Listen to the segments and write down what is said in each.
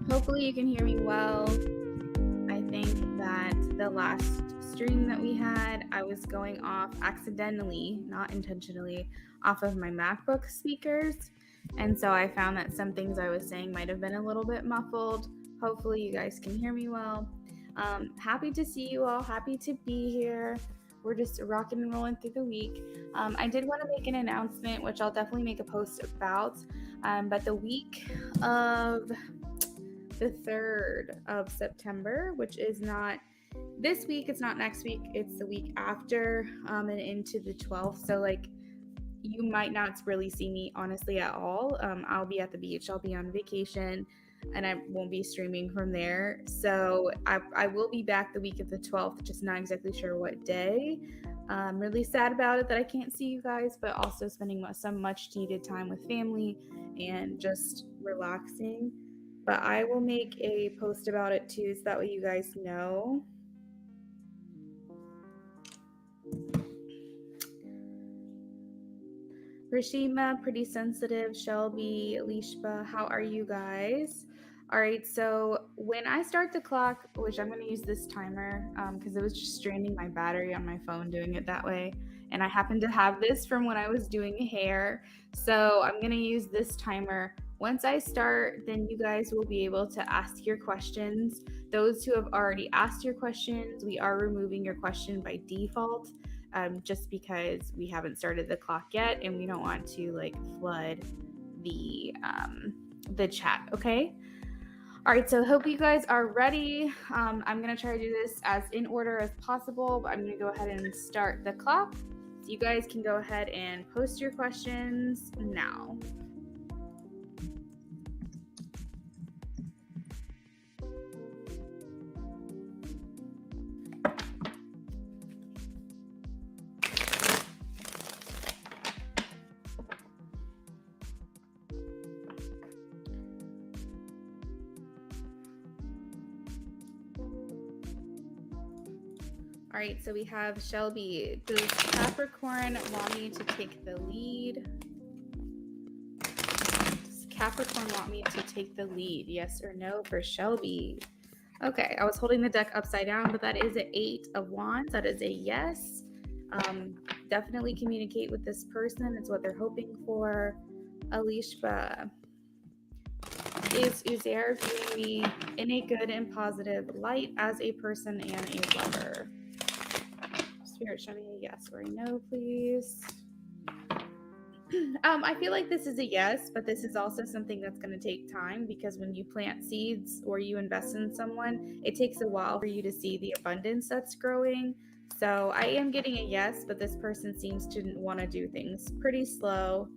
Hopefully you can hear me well. I think that the last stream that we had, I was going off accidentally, not intentionally, off of my MacBook speakers. And so I found that some things I was saying might have been a little bit muffled. Hopefully you guys can hear me well. Happy to see you all. Happy to be here. We're just rocking and rolling through the week. I did want to make an announcement, which I'll definitely make a post about. But the week of the 3rd of September, which is not this week, it's not next week, it's the week after, and into the 12th. So like you might not really see me honestly at all. I'll be at the beach, I'll be on vacation, and I won't be streaming from there. So I will be back the week of the 12th, just not exactly sure what day. I'm really sad about it that I can't see you guys, but also spending some much needed time with family and just relaxing. But I will make a post about it too, so that way you guys know. Rashima, pretty sensitive. Shelby, Lishba, how are you guys? All right, so when I start the clock, which I'm going to use this timer because it was just straining my battery on my phone doing it that way. And I happen to have this from when I was doing hair. So I'm going to use this timer. Once I start, then you guys will be able to ask your questions. Those who have already asked your questions, we are removing your question by default. Just because we haven't started the clock yet and we don't want to like flood the chat. Okay. All right, so hope you guys are ready. I'm gonna try to do this as in order as possible, but I'm gonna go ahead and start the clock. So you guys can go ahead and post your questions now. All right, so we have Shelby. Does Capricorn want me to take the lead? Does Capricorn want me to take the lead? Yes or no for Shelby? Okay, I was holding the deck upside down, but that is an 8 of Wands. That is a yes. Definitely communicate with this person. It's what they're hoping for. Alishba, is Uzair viewing me in a good and positive light as a person and a lover? Spirit, show me a yes or a no, please. I feel like this is a yes, but this is also something that's going to take time because when you plant seeds or you invest in someone, it takes a while for you to see the abundance that's growing. So I am getting a yes, but this person seems to want to do things pretty slow.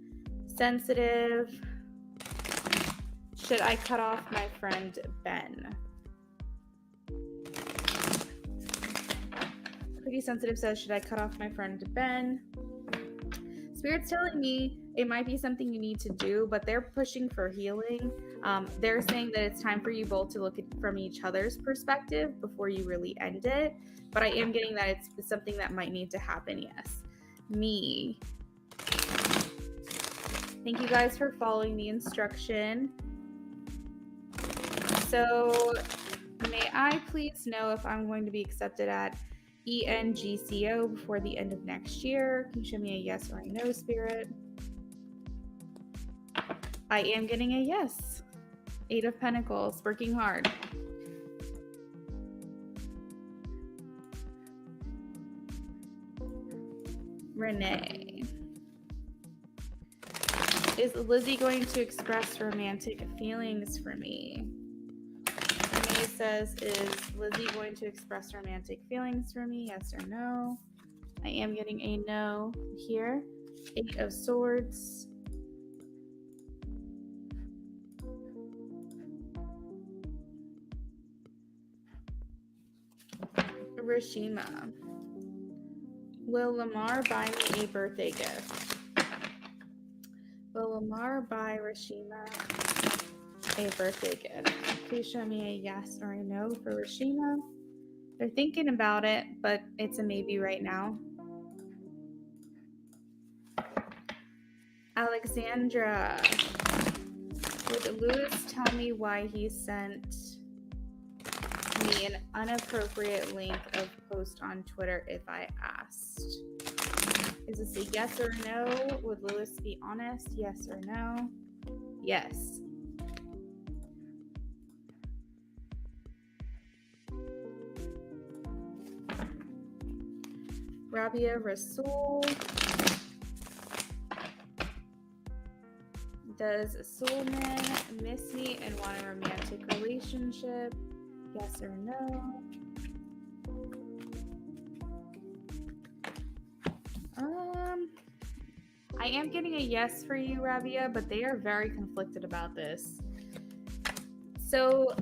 Sensitive. Should I cut off my friend Ben? Pretty sensitive says, should I cut off my friend Ben? Spirit's telling me it might be something you need to do, but they're pushing for healing. They're saying that it's time for you both to look at from each other's perspective before you really end it. But I am getting that it's something that might need to happen, yes. Me. Thank you guys for following the instruction. So may I please know if I'm going to be accepted at ENGCO before the end of next year? Can you show me a yes or a no, Spirit? I am getting a yes. 8 of Pentacles, working hard. Renee. Is Lizzie going to express romantic feelings for me? Renee says, is Lizzie going to express romantic feelings for me? Yes or no? I am getting a no here. 8 of Swords. Rashima. Will Lamar buy me a birthday gift? Will Lamar buy Rashima a birthday gift? Please show me a yes or a no for Rashima. They're thinking about it, but it's a maybe right now. Alexandra. Would Lewis tell me why he sent me an inappropriate link of post on Twitter if I asked? Is this a yes or no? Would Lewis be honest? Yes or no? Yes. Rabia Rasul. Does a soulman miss me and want a romantic relationship? Yes or no? I am getting a yes for you, Rabia, but they are very conflicted about this. So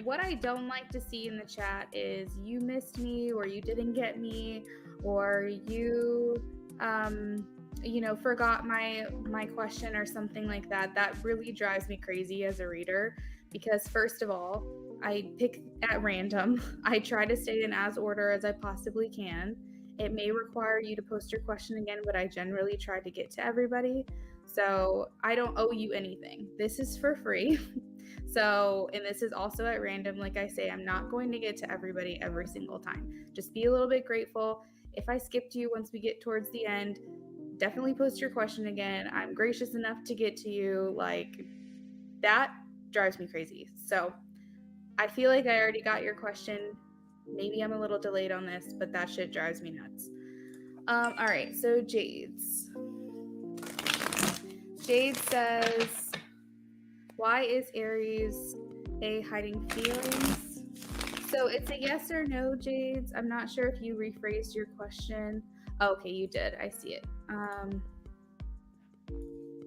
what I don't like to see in the chat is you missed me, or you didn't get me, or you forgot my question or something like that. That really drives me crazy as a reader, because first of all, I pick at random. I try to stay in as order as I possibly can. It may require you to post your question again, but I generally try to get to everybody. So I don't owe you anything. This is for free. And this is also at random. Like I say, I'm not going to get to everybody every single time. Just be a little bit grateful. If I skipped you once we get towards the end, definitely post your question again. I'm gracious enough to get to you. Like, that drives me crazy. So I feel like I already got your question. Maybe I'm a little delayed on this, but that shit drives me nuts. All right, so Jade says, why is Aries A hiding feelings? So it's a yes or no, Jades. I'm not sure if you rephrased your question. Oh, okay, you did. I see it.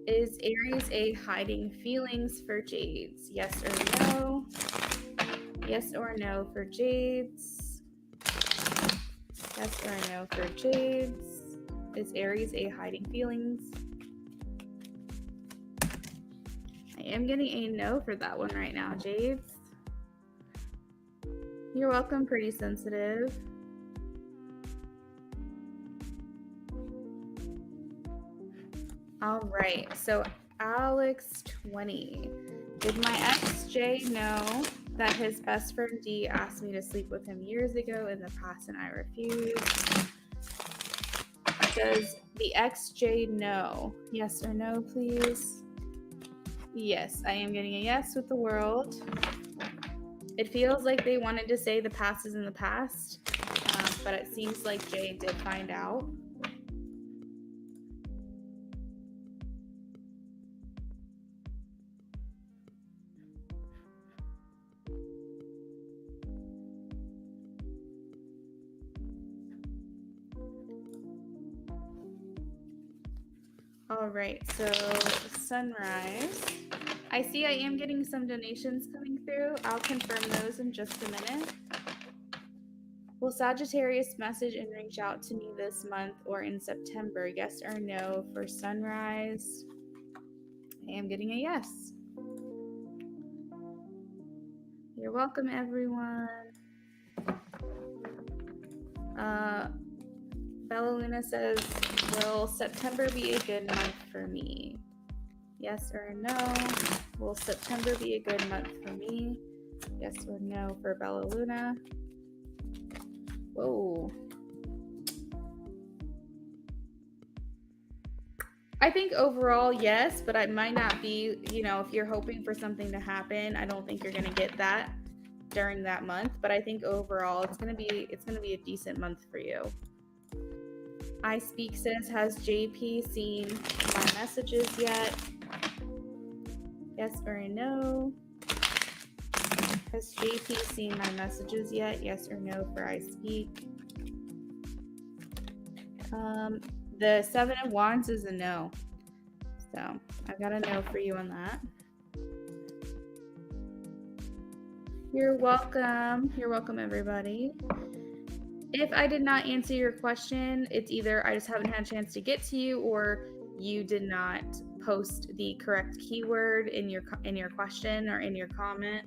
Is Aries A hiding feelings for Jades? Yes or no? Yes or no for Jades? Yes or no for Jades? Is Aries A hiding feelings? I am getting a no for that one right now, Jades. You're welcome, Pretty Sensitive. All right, so Alex20. Did my ex Jay know that his best friend D asked me to sleep with him years ago in the past and I refused? Does the ex Jay know? Yes or no, please? Yes, I am getting a yes with the world. It feels like they wanted to say the past is in the past, but it seems like Jay did find out. All right, so Sunrise. I see I am getting some donations coming through. I'll confirm those in just a minute. Will Sagittarius message and reach out to me this month or in September? Yes or no for Sunrise? I am getting a yes. You're welcome, everyone. Bella Luna says, will September be a good month for me? Yes or no? Will September be a good month for me? Yes or no for Bella Luna? Whoa. I think overall, yes, but I might not be, if you're hoping for something to happen, I don't think you're going to get that during that month, but I think overall it's going to be a decent month for you. I Speak says, has JP seen my messages yet? Yes or no? Has JP seen my messages yet? Yes or no for I Speak? The Seven of Wands is a no. So I've got a no for you on that. You're welcome. You're welcome, everybody. If I did not answer your question, it's either I just haven't had a chance to get to you, or you did not post the correct keyword in your question or in your comment.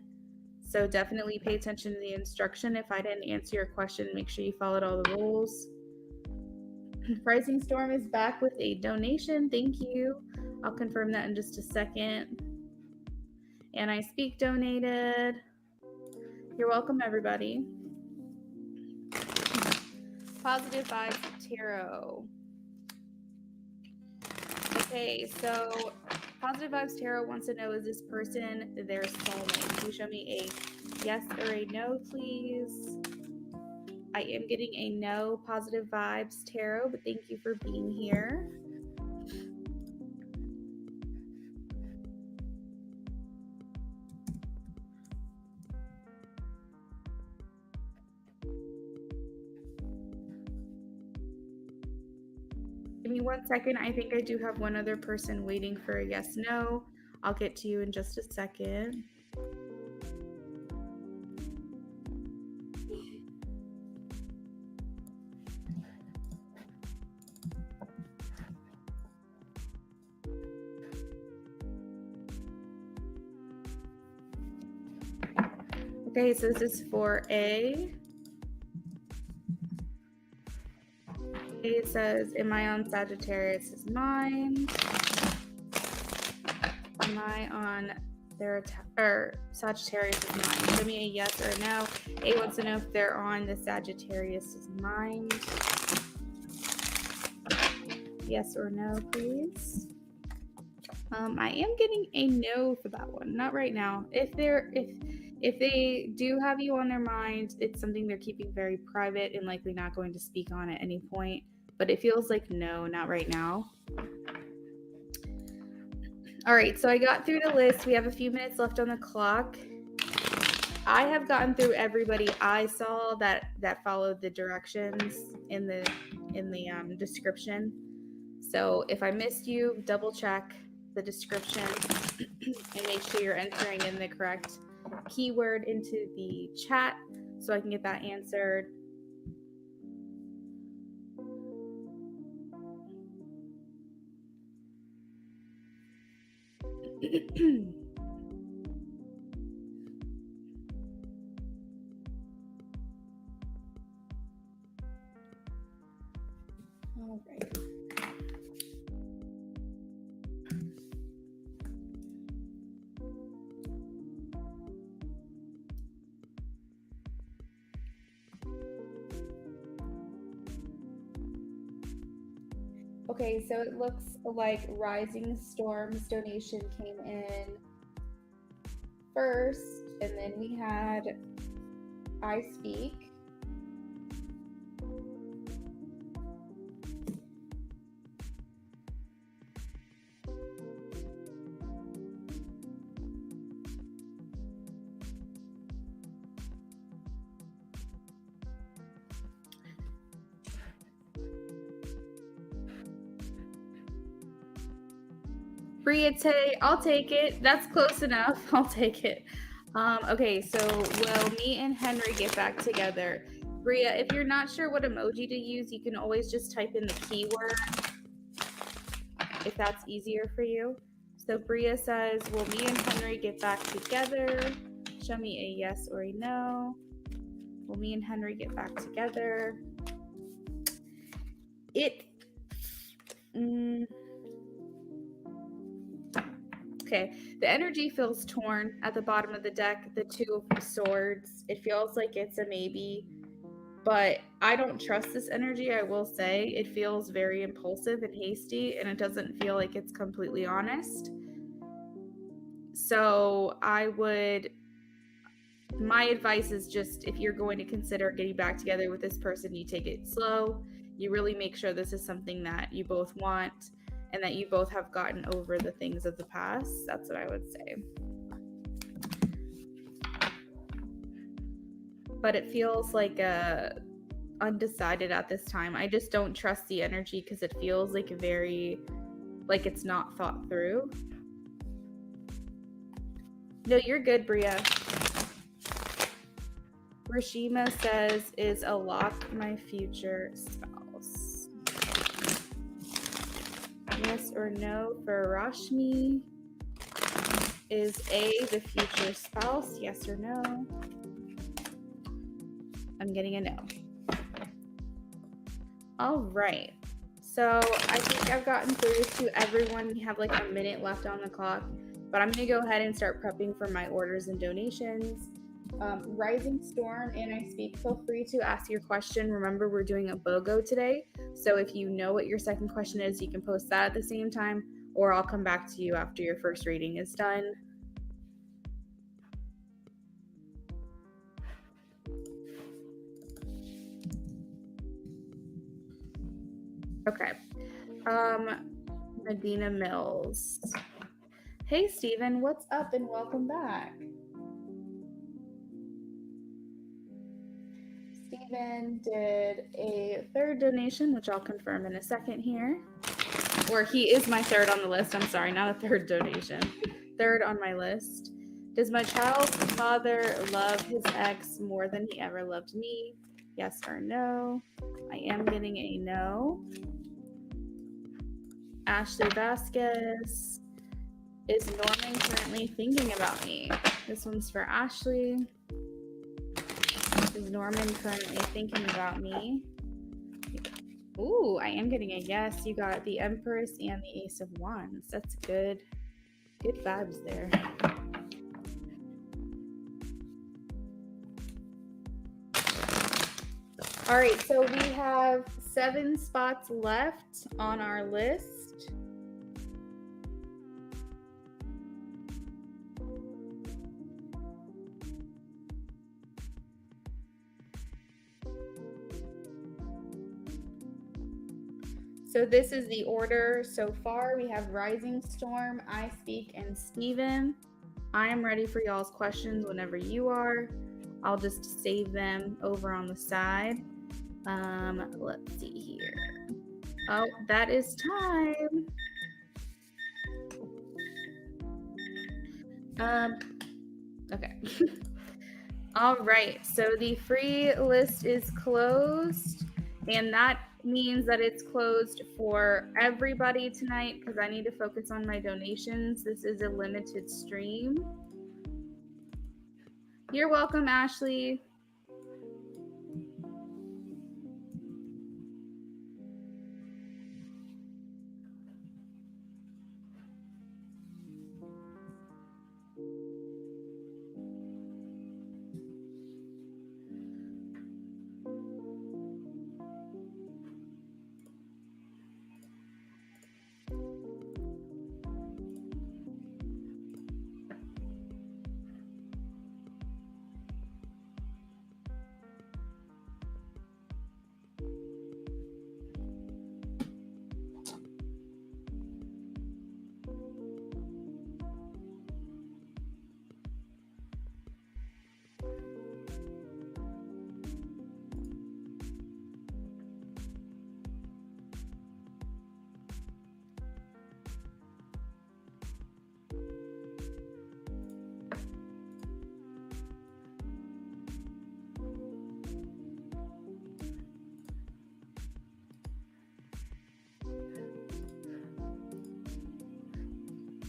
So definitely pay attention to the instruction. If I didn't answer your question, make sure you followed all the rules. Rising Storm is back with a donation. Thank you. I'll confirm that in just a second. And I Speak donated. You're welcome, everybody. Positive Vibes Tarot. Okay, so Positive Vibes Tarot wants to know, is this person their soulmate? Can you show me a yes or a no, please? I am getting a no, Positive Vibes Tarot, but thank you for being here. Give me 1 second. I think I do have one other person waiting for a yes, no. I'll get to you in just a second. Okay, so this is for A. It says, am I on Sagittarius' mind? Am I on their Sagittarius' mind? Show me a yes or a no. A wants to know if they're on the Sagittarius' mind. Yes or no, please. I am getting a no for that one. Not right now. If they do have you on their mind, it's something they're keeping very private and likely not going to speak on at any point. But it feels like no, not right now. All right, so I got through the list. We have a few minutes left on the clock. I have gotten through everybody I saw that followed the directions in the description. So if I missed you, double check the description and make sure you're entering in the correct keyword into the chat so I can get that answered. All right. Okay, so it looks like Rising Storms donation came in first, and then we had I Speak. Bria, I'll take it. That's close enough. I'll take it. Okay, so will me and Henry get back together? Bria, if you're not sure what emoji to use, you can always just type in the keyword if that's easier for you. So Bria says, will me and Henry get back together? Show me a yes or a no. Will me and Henry get back together? Okay, the energy feels torn at the bottom of the deck, the Two of Swords. It feels like it's a maybe, but I don't trust this energy, I will say. It feels very impulsive and hasty, and it doesn't feel like it's completely honest. So my advice is just, if you're going to consider getting back together with this person, you take it slow. You really make sure this is something that you both want and that you both have gotten over the things of the past. That's what I would say. But it feels like undecided at this time. I just don't trust the energy because it feels like like it's not thought through. No, you're good, Bria. Rashima says, is a lock my future spouse? Yes or no for Rashmi? Is A the future spouse? Yes or no? I'm getting a no. All right. So I think I've gotten through to everyone. We have like a minute left on the clock. But I'm going to go ahead and start prepping for my orders and donations. Rising Storm and I Speak, feel free to ask your question. Remember, we're doing a BOGO today. So if you know what your second question is, you can post that at the same time, or I'll come back to you after your first reading is done. Okay. Medina Mills. Hey, Steven, what's up and welcome back. Steven did a third donation, which I'll confirm in a second here. Or he is my third on the list. I'm sorry, not a third donation. Third on my list. Does my child's father love his ex more than he ever loved me? Yes or no? I am getting a no. Ashley Vasquez. Is Norman currently thinking about me? This one's for Ashley. Is Norman currently thinking about me? Ooh, I am getting a yes. You got the Empress and the Ace of Wands. That's good. Good vibes there. All right, so we have 7 spots left on our list. So this is the order so far. We have Rising Storm, I Speak, and Steven. I am ready for y'all's questions whenever you are. I'll just save them over on the side. Let's see here. Oh, that is time. Okay. All right. So the free list is closed, and that means that it's closed for everybody tonight because I need to focus on my donations. This is a limited stream. You're welcome, Ashley.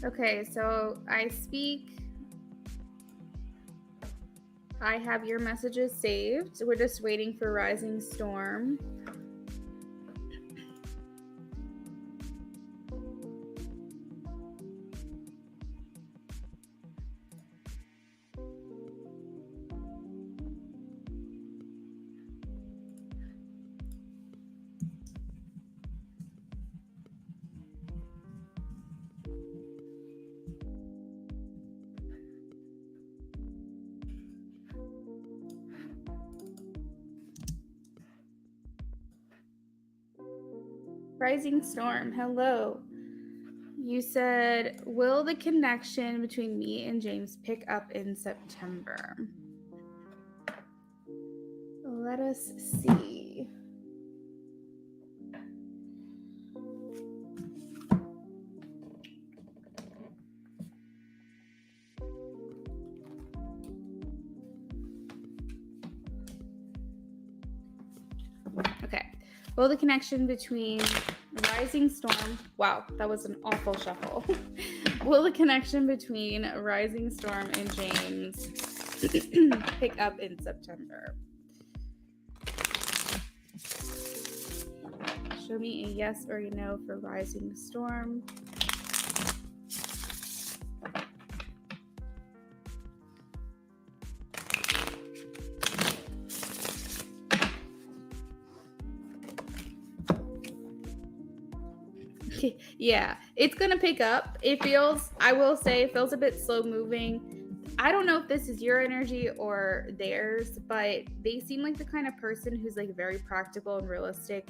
Okay, so I Speak. I have your messages saved. We're just waiting for Rising Storm. Rising Storm, hello. You said, will the connection between me and James pick up in September? Let us see. Okay. Will the connection between Rising Storm... Wow, that was an awful shuffle. Will the connection between Rising Storm and James pick up in September? Show me a yes or a no for Rising Storm. Yeah, it's gonna pick up. It feels, I will say, it feels a bit slow moving. I don't know if this is your energy or theirs, but they seem like the kind of person who's like very practical and realistic,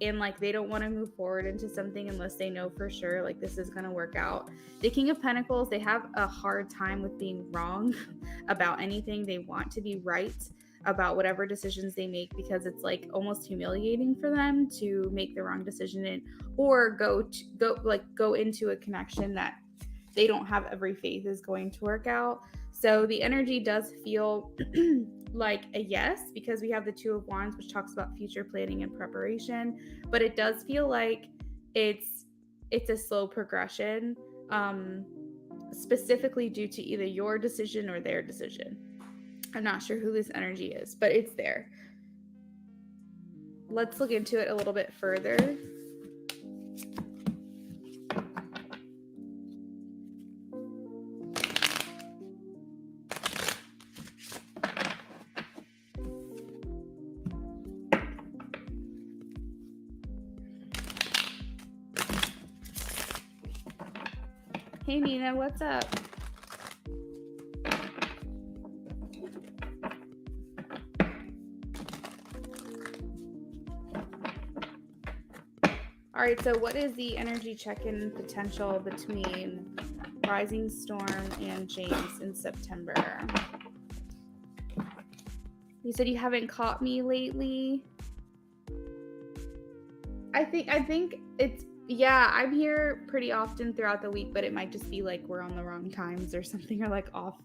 and like they don't want to move forward into something unless they know for sure like this is going to work out. The King of Pentacles, they have a hard time with being wrong about anything. They want to be right about whatever decisions they make, because it's like almost humiliating for them to make the wrong decision or go into a connection that they don't have every faith is going to work out. So the energy does feel like a yes, because we have the Two of Wands, which talks about future planning and preparation, but it does feel like it's a slow progression, specifically due to either your decision or their decision. I'm not sure who this energy is, but it's there. Let's look into it a little bit further. Hey Nina, what's up? All right, so what is the energy check-in potential between Rising Storm and James in September? You said you haven't caught me lately. I think it's, yeah, I'm here pretty often throughout the week, but it might just be like we're on the wrong times or something, or like off,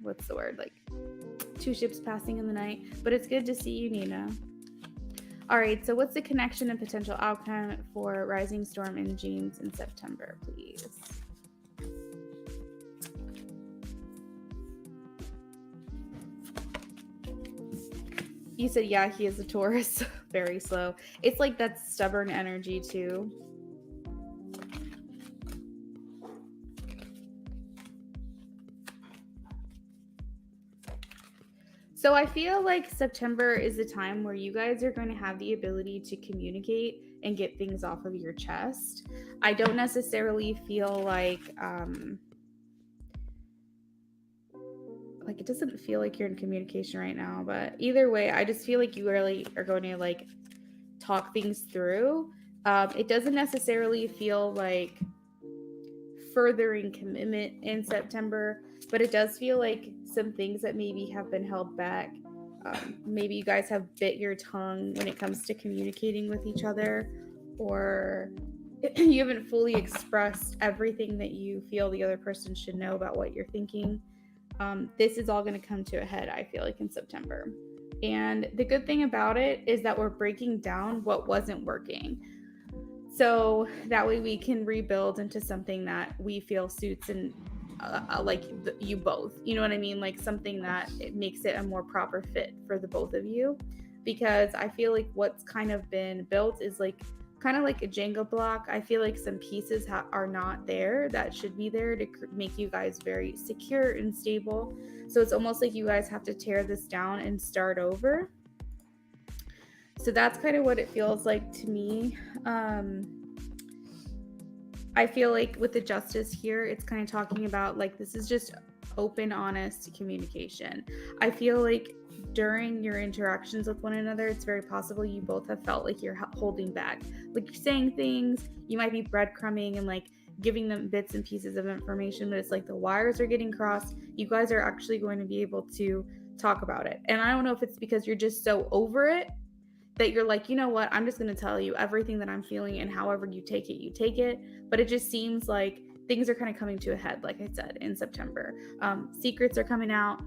what's the word? Like two ships passing in the night. But it's good to see you, Nina. All right, so what's the connection and potential outcome for Rising Storm and James in September, please? You said, yeah, he is a Taurus. Very slow. It's like that stubborn energy too. So I feel like September is the time where you guys are going to have the ability to communicate and get things off of your chest. I don't necessarily feel like it doesn't feel like you're in communication right now, but either way, I just feel like you really are going to like talk things through. It doesn't necessarily feel like furthering commitment in September, but it does feel like some things that maybe have been held back. Maybe you guys have bit your tongue when it comes to communicating with each other, or you haven't fully expressed everything that you feel the other person should know about what you're thinking. This is all going to come to a head, I feel like, in September. And the good thing about it is that we're breaking down what wasn't working. So that way we can rebuild into something that we feel suits and you both, you know what I mean? Like something that it makes it a more proper fit for the both of you. Because I feel like what's kind of been built is like kind of like a Jenga block. I feel like some pieces are not there that should be there to make you guys very secure and stable. So it's almost like you guys have to tear this down and start over. So that's kind of what it feels like to me. I feel like with the Justice here, it's kind of talking about like this is just open, honest communication. I feel like during your interactions with one another, it's very possible you both have felt like you're holding back. Like you're saying things, you might be breadcrumbing and like giving them bits and pieces of information, but it's like the wires are getting crossed. You guys are actually going to be able to talk about it. And I don't know if it's because you're just so over it that you're like, you know what, I'm just going to tell you everything that I'm feeling, and however you take it, you take it. But it just seems like things are kind of coming to a head, like I said, in September. Secrets are coming out.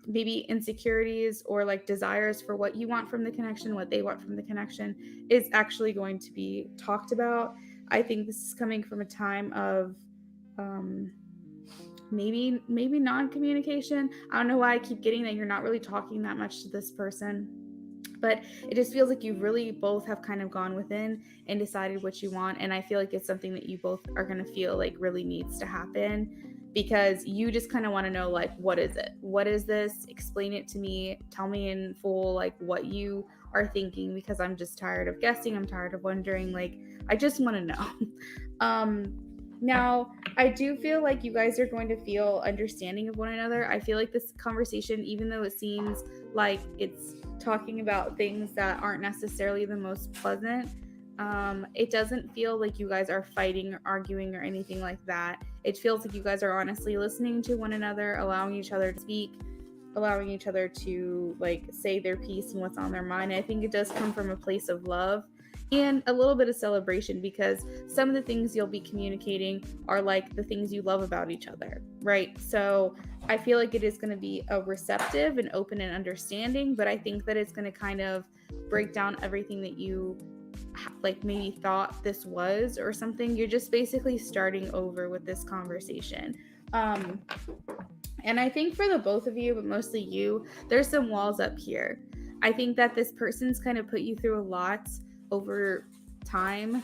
Maybe insecurities or like desires for what you want from the connection, what they want from the connection is actually going to be talked about. I think this is coming from a time of maybe non-communication. I don't know why I keep getting that you're not really talking that much to this person. But it just feels like you really both have kind of gone within and decided what you want. And I feel like it's something that you both are going to feel like really needs to happen, because you just kind of want to know, like, what is it? What is this? Explain it to me. Tell me in full, like, what you are thinking, because I'm just tired of guessing. I'm tired of wondering, like, I just want to know. Now, I do feel like you guys are going to feel understanding of one another. I feel like this conversation, even though it seems like it's talking about things that aren't necessarily the most pleasant, it doesn't feel like you guys are fighting or arguing or anything like that. It feels like you guys are honestly listening to one another, allowing each other to speak, allowing each other to like say their piece and what's on their mind. I think it does come from a place of love and a little bit of celebration, because some of the things you'll be communicating are like the things you love about each other, right? So I feel like it is going to be a receptive and open and understanding, but I think that it's going to kind of break down everything that you like maybe thought this was or something. You're just basically starting over with this conversation. And I think for the both of you, but mostly you, there's some walls up here. I think that this person's kind of put you through a lot over time,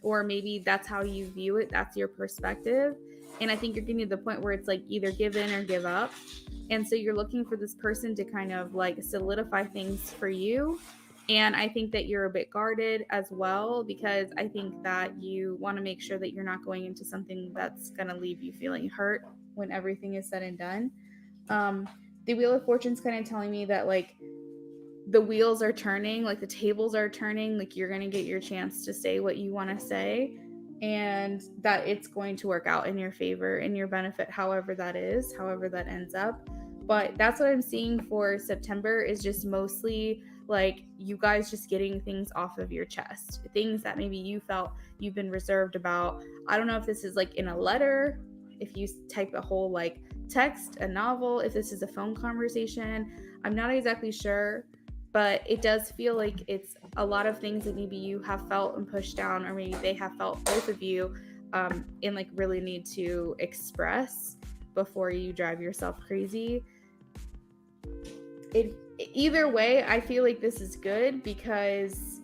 or maybe that's how you view it. That's your perspective. And I think you're getting to the point where it's like either give in or give up. And so you're looking for this person to kind of like solidify things for you. And I think that you're a bit guarded as well, because I think that you want to make sure that you're not going into something that's going to leave you feeling hurt when everything is said and done. The Wheel of Fortune's kind of telling me that like the wheels are turning, like the tables are turning, like you're going to get your chance to say what you want to say, and that it's going to work out in your favor, in your benefit, however that is, however that ends up. But that's what I'm seeing for September, is just mostly like you guys just getting things off of your chest, things that maybe you felt you've been reserved about. I don't know if this is like in a letter, if you type a whole like text, a novel, if this is a phone conversation. I'm not exactly sure, but it does feel like it's a lot of things that maybe you have felt and pushed down, or maybe they have felt, both of you, and like really need to express before you drive yourself crazy. Either way, I feel like this is good, because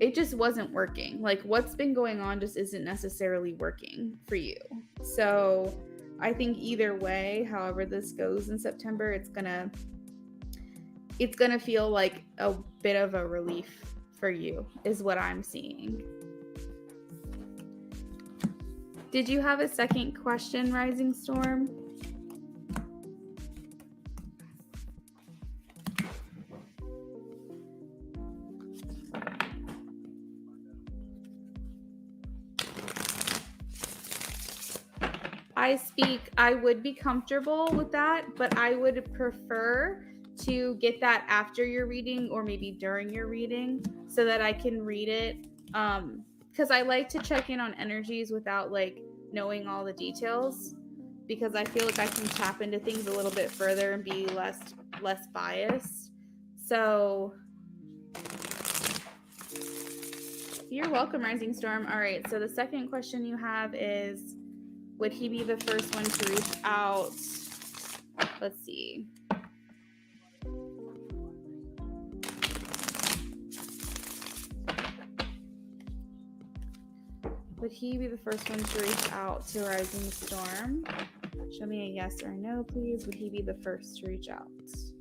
it just wasn't working. Like what's been going on just isn't necessarily working for you. So I think either way, however this goes in September, it's gonna feel like a bit of a relief for you, is what I'm seeing. Did you have a second question, Rising Storm? I would be comfortable with that, but I would prefer to get that after your reading, or maybe during your reading, so that I can read it. Because I like to check in on energies without like knowing all the details, because I feel like I can tap into things a little bit further and be less biased. So you're welcome, Rising Storm. All right, so the second question you have is, would he be the first one to reach out? Let's see. Would he be the first one to reach out to Rising Storm? Show me a yes or no, please. Would he be the first to reach out?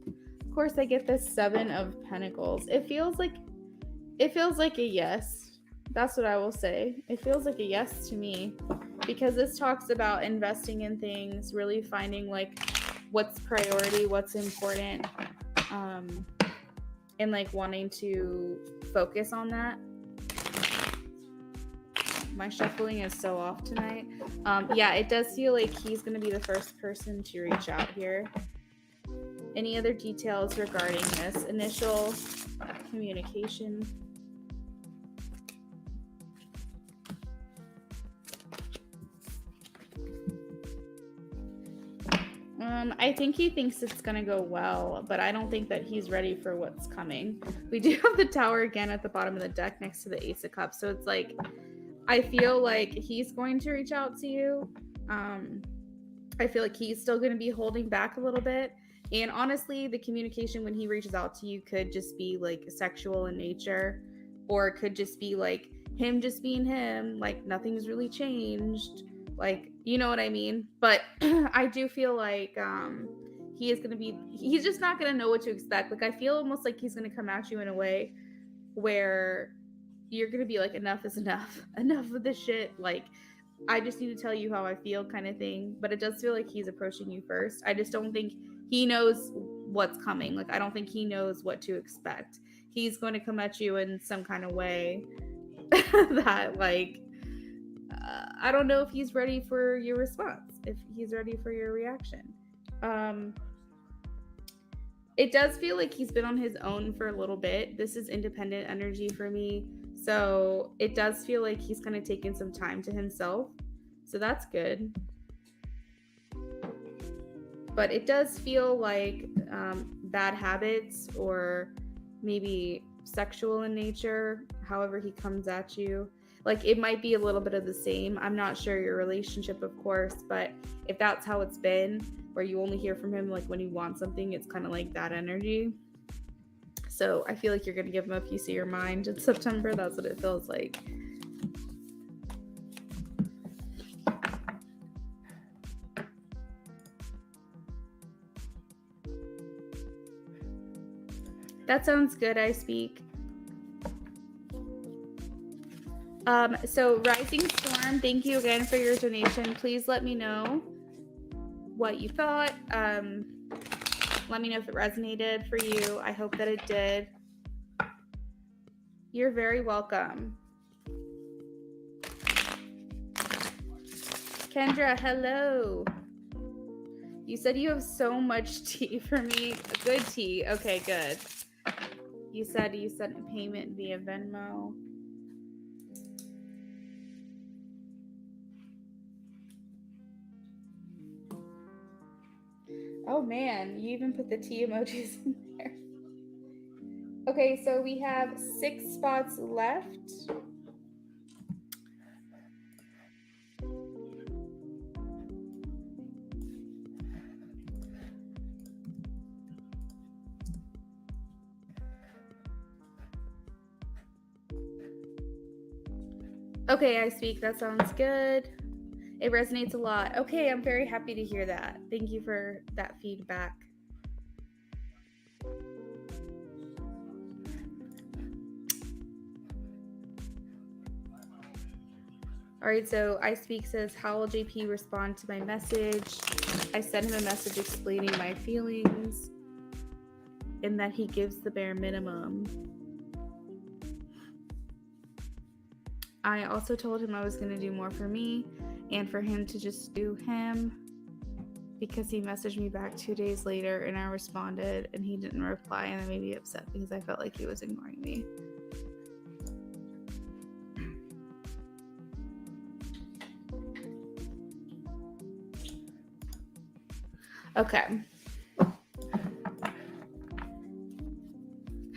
Of course, I get this 7 of Pentacles. It feels like a yes. That's what I will say. It feels like a yes to me, because this talks about investing in things, really finding like what's priority, what's important, and like wanting to focus on that. My shuffling is so off tonight. Yeah, it does feel like he's going to be the first person to reach out here. Any other details regarding this initial communication? I think he thinks it's going to go well, but I don't think that he's ready for what's coming. We do have the Tower again at the bottom of the deck next to the Ace of Cups. So it's like, I feel like he's going to reach out to you. I feel like he's still going to be holding back a little bit. And honestly, the communication when he reaches out to you could just be like sexual in nature, or it could just be like him just being him, like nothing's really changed. Like, you know what I mean? But I do feel like he's just not going to know what to expect. Like, I feel almost like he's going to come at you in a way where you're going to be like, enough is enough. Enough of this shit. Like, I just need to tell you how I feel kind of thing. But it does feel like he's approaching you first. I just don't think he knows what's coming. Like, I don't think he knows what to expect. He's going to come at you in some kind of way that, like, I don't know if he's ready for your response, if he's ready for your reaction. It does feel like he's been on his own for a little bit. This is independent energy for me. So it does feel like he's kind of taken some time to himself. So that's good. But it does feel like bad habits, or maybe sexual in nature, however he comes at you. Like, it might be a little bit of the same. I'm not sure your relationship, of course, but if that's how it's been, where you only hear from him like when you want something, it's kind of like that energy. So I feel like you're going to give him a piece of your mind in September. That's what it feels like. That sounds good, I speak. So Rising Storm, thank you again for your donation. Please let me know what you thought. Let me know if it resonated for you. I hope that it did. You're very welcome. Kendra, hello. You said you have so much tea for me. Good tea. Okay, good. You said you sent a payment via Venmo. Oh man, you even put the tea emojis in there. Okay, so we have 6 spots left. Okay, I speak. That sounds good. It resonates a lot. Okay, I'm very happy to hear that. Thank you for that feedback. All right, so I speak says, how will JP respond to my message? I sent him a message explaining my feelings and that he gives the bare minimum. I also told him I was going to do more for me and for him to just do him, because he messaged me back 2 days later and I responded and he didn't reply, and that made me upset because I felt like he was ignoring me. Okay.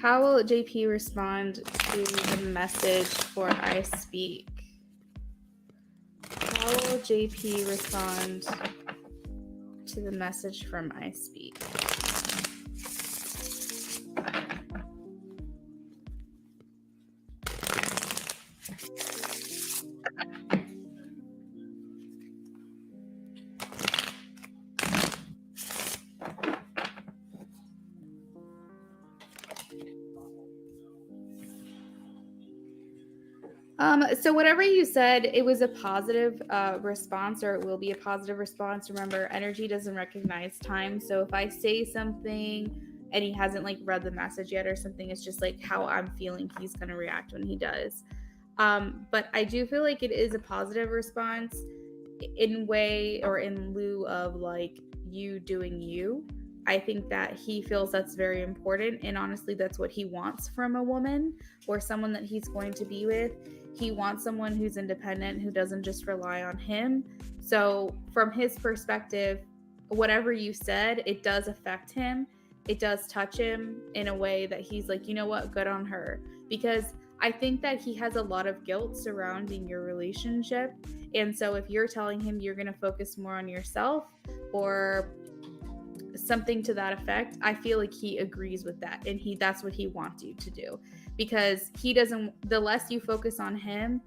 How will JP respond to the message for I speak? How will JP respond to the message from I speak? So whatever you said, it was a positive response, or it will be a positive response. Remember, energy doesn't recognize time. So if I say something and he hasn't like read the message yet or something, it's just like how I'm feeling he's going to react when he does. But I do feel like it is a positive response in way, or in lieu of like you doing you. I think that he feels that's very important, and honestly that's what he wants from a woman or someone that he's going to be with. He wants someone who's independent, who doesn't just rely on him. So from his perspective, whatever you said, it does affect him. It does touch him in a way that he's like, you know what, good on her. Because I think that he has a lot of guilt surrounding your relationship. And so if you're telling him you're going to focus more on yourself or something to that effect, I feel like he agrees with that, and that's what he wants you to do, because he doesn't, the less you focus on him,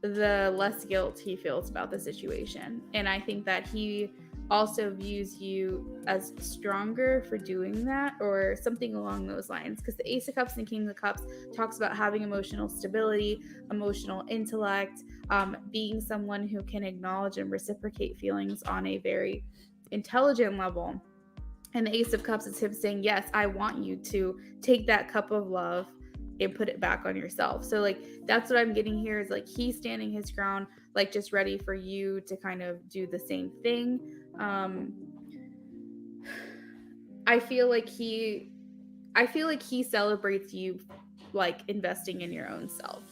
the less guilt he feels about the situation. And I think that he also views you as stronger for doing that, or something along those lines. Because the Ace of Cups and King of Cups talks about having emotional stability, emotional intellect, being someone who can acknowledge and reciprocate feelings on a very intelligent level. And the Ace of Cups is him saying, yes, I want you to take that cup of love and put it back on yourself. So like that's what I'm getting here, is like he's standing his ground, like just ready for you to kind of do the same thing. I feel like he celebrates you like investing in your own self.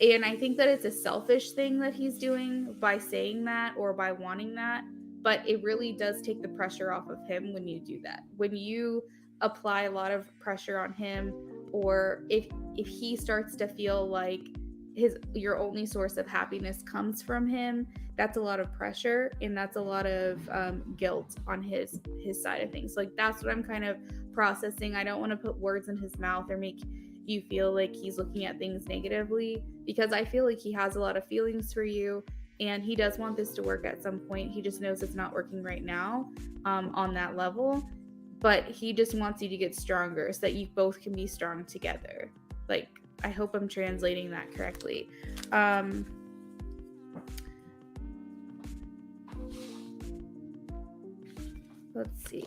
And I think that it's a selfish thing that he's doing by saying that or by wanting that, but it really does take the pressure off of him when you do that. When you apply a lot of pressure on him, or if he starts to feel like your only source of happiness comes from him, that's a lot of pressure, and that's a lot of guilt on his side of things. Like that's what I'm kind of processing. I don't want to put words in his mouth or make you feel like he's looking at things negatively, because I feel like he has a lot of feelings for you, and he does want this to work at some point. He just knows it's not working right now on that level, but he just wants you to get stronger so that you both can be strong together. Like, I hope I'm translating that correctly. Let's see.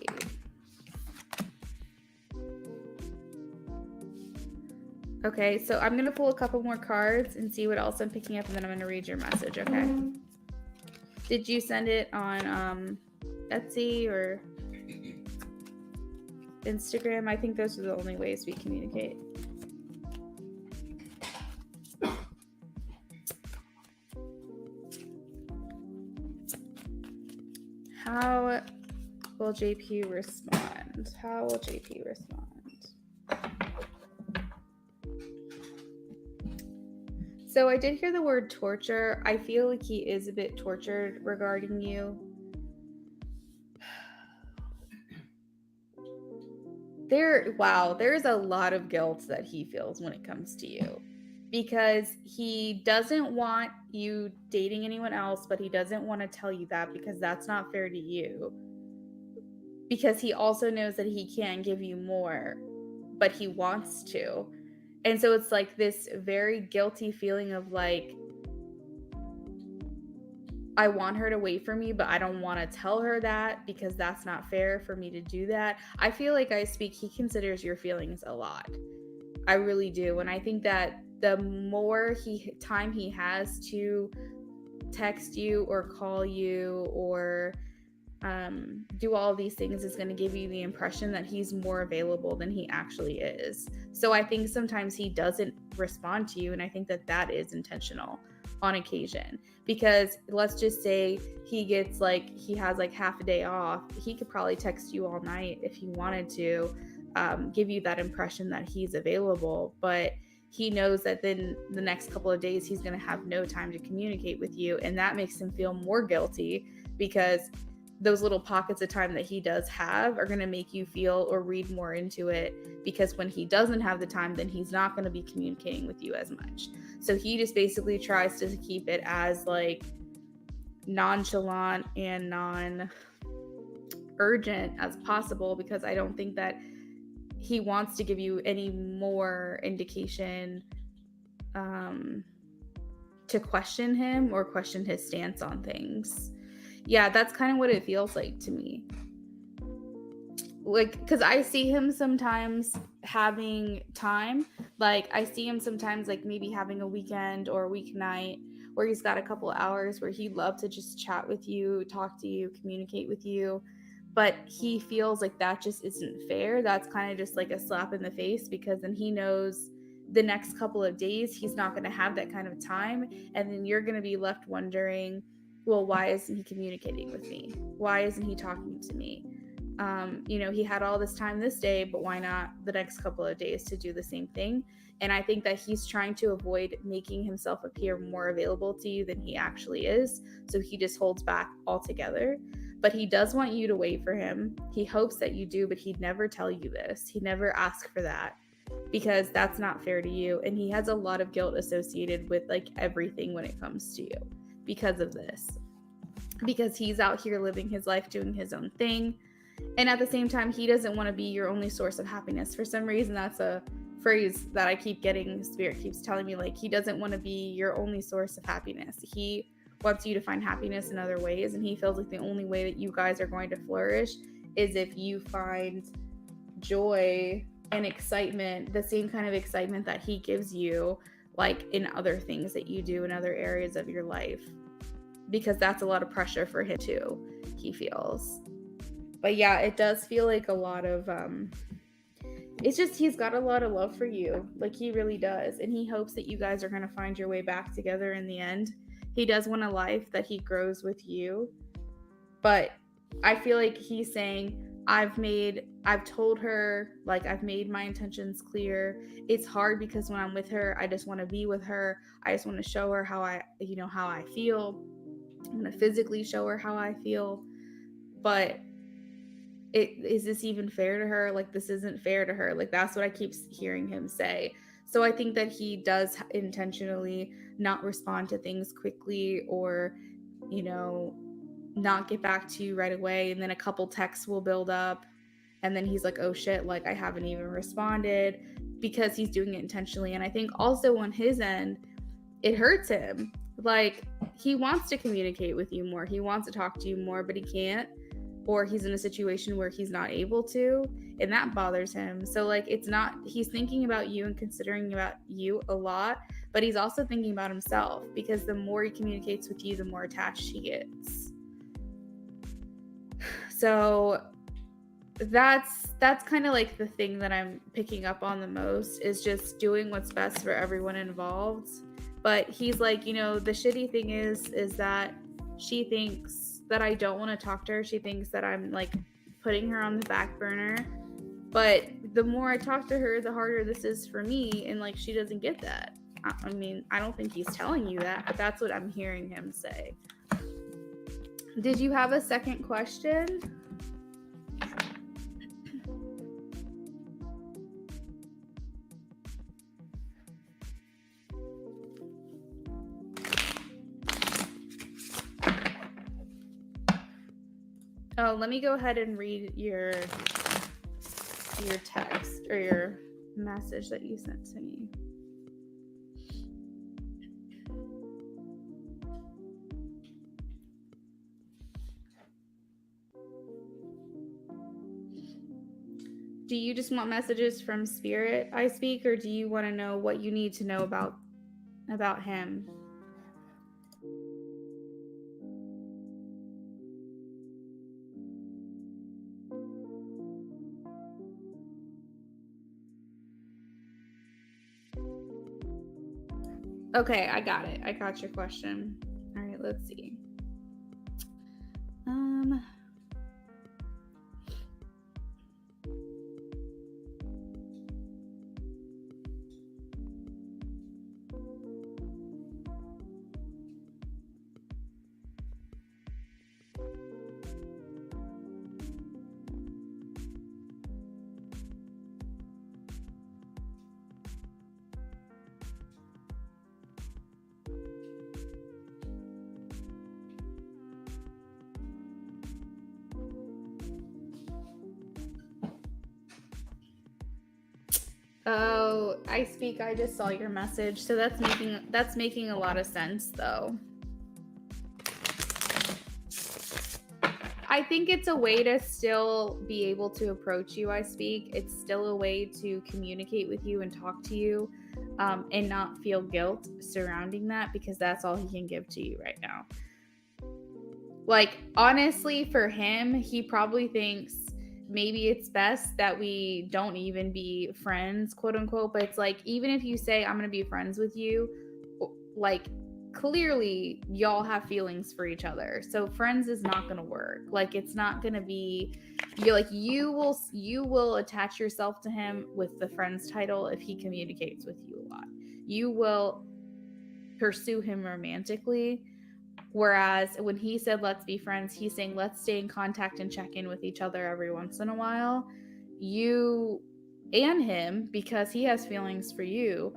Okay, so I'm going to pull a couple more cards and see what else I'm picking up, and then I'm going to read your message, okay? Did you send it on Etsy or Instagram? I think those are the only ways we communicate. How will JP respond? How will JP respond? So I did hear the word torture. I feel like he is a bit tortured regarding you. There's a lot of guilt that he feels when it comes to you, because he doesn't want you dating anyone else, but he doesn't want to tell you that because that's not fair to you. Because he also knows that he can give you more, but he wants to. And so it's like this very guilty feeling of like, I want her to wait for me, but I don't want to tell her that because that's not fair for me to do that. I feel like he considers your feelings a lot. I really do. And I think that the more time he has to text you or call you or do all of these things is going to give you the impression that he's more available than he actually is. So I think sometimes he doesn't respond to you, and I think that is intentional on occasion, because let's just say he has like half a day off. He could probably text you all night if he wanted to, give you that impression that he's available, but he knows that then the next couple of days he's going to have no time to communicate with you, and that makes him feel more guilty, because those little pockets of time that he does have are going to make you feel or read more into it, because when he doesn't have the time, then he's not going to be communicating with you as much. So he just basically tries to keep it as like nonchalant and non-urgent as possible, because I don't think that he wants to give you any more indication to question him or question his stance on things. Yeah, that's kind of what it feels like to me. Like, because I see him sometimes having time. Like, I see him sometimes, like, maybe having a weekend or a weeknight where he's got a couple hours where he'd love to just chat with you, talk to you, communicate with you. But he feels like that just isn't fair. That's kind of just like a slap in the face, because then he knows the next couple of days he's not going to have that kind of time. And then you're going to be left wondering, well, why isn't he communicating with me? Why isn't he talking to me? He had all this time this day, but why not the next couple of days to do the same thing? And I think that he's trying to avoid making himself appear more available to you than he actually is. So he just holds back altogether. But he does want you to wait for him. He hopes that you do, but he'd never tell you this. He'd never ask for that, because that's not fair to you. And he has a lot of guilt associated with like everything when it comes to you because of this. because he's out here living his life, doing his own thing. And at the same time, he doesn't want to be your only source of happiness. For some reason, that's a phrase that I keep getting. Spirit keeps telling me, like, he doesn't want to be your only source of happiness. He wants you to find happiness in other ways. And he feels like the only way that you guys are going to flourish is if you find joy and excitement, the same kind of excitement that he gives you, like in other things that you do in other areas of your life. Because that's a lot of pressure for him too, he feels. But yeah, it does feel like a lot of it's just, he's got a lot of love for you, like he really does, and he hopes that you guys are going to find your way back together in the end. He does want a life that he grows with you, but I feel like he's saying, I've told her, like, I've made my intentions clear. It's hard because when I'm with her, I just want to be with her. I just want to show her how I feel. I'm going to physically show her how I feel. But is this even fair to her? Like, this isn't fair to her. Like, that's what I keep hearing him say. So I think that he does intentionally not respond to things quickly, or, not get back to you right away. And then a couple texts will build up. And then he's like, oh shit, like I haven't even responded, because he's doing it intentionally. And I think also on his end, it hurts him. Like, he wants to communicate with you more. He wants to talk to you more, but he can't. Or he's in a situation where he's not able to, and that bothers him. So like, he's thinking about you and considering about you a lot, but he's also thinking about himself, because the more he communicates with you, the more attached he gets. So that's kind of like the thing that I'm picking up on the most, is just doing what's best for everyone involved. But he's like, the shitty thing is that she thinks that I don't want to talk to her. She thinks that I'm like putting her on the back burner. But the more I talk to her, the harder this is for me. And like, she doesn't get that. I mean, I don't think he's telling you that, but that's what I'm hearing him say. Did you have a second question? Oh, let me go ahead and read your text or your message that you sent to me. Do you just want messages from Spirit I speak, or do you want to know what you need to know about him? Okay, I got it. I got your question. All right, let's see. Oh, I speak. I just saw your message. So that's making a lot of sense, though. I think it's a way to still be able to approach you. I speak. It's still a way to communicate with you and talk to you, and not feel guilt surrounding that, because that's all he can give to you right now. Like, honestly, for him, he probably thinks maybe it's best that we don't even be friends, quote unquote. But it's like, even if you say, I'm going to be friends with you, like, clearly y'all have feelings for each other. So friends is not going to work. Like, it's not going to be, you will attach yourself to him with the friends title if he communicates with you a lot. You will pursue him romantically. Whereas when he said, let's be friends, he's saying, let's stay in contact and check in with each other every once in a while. You and him, because he has feelings for you,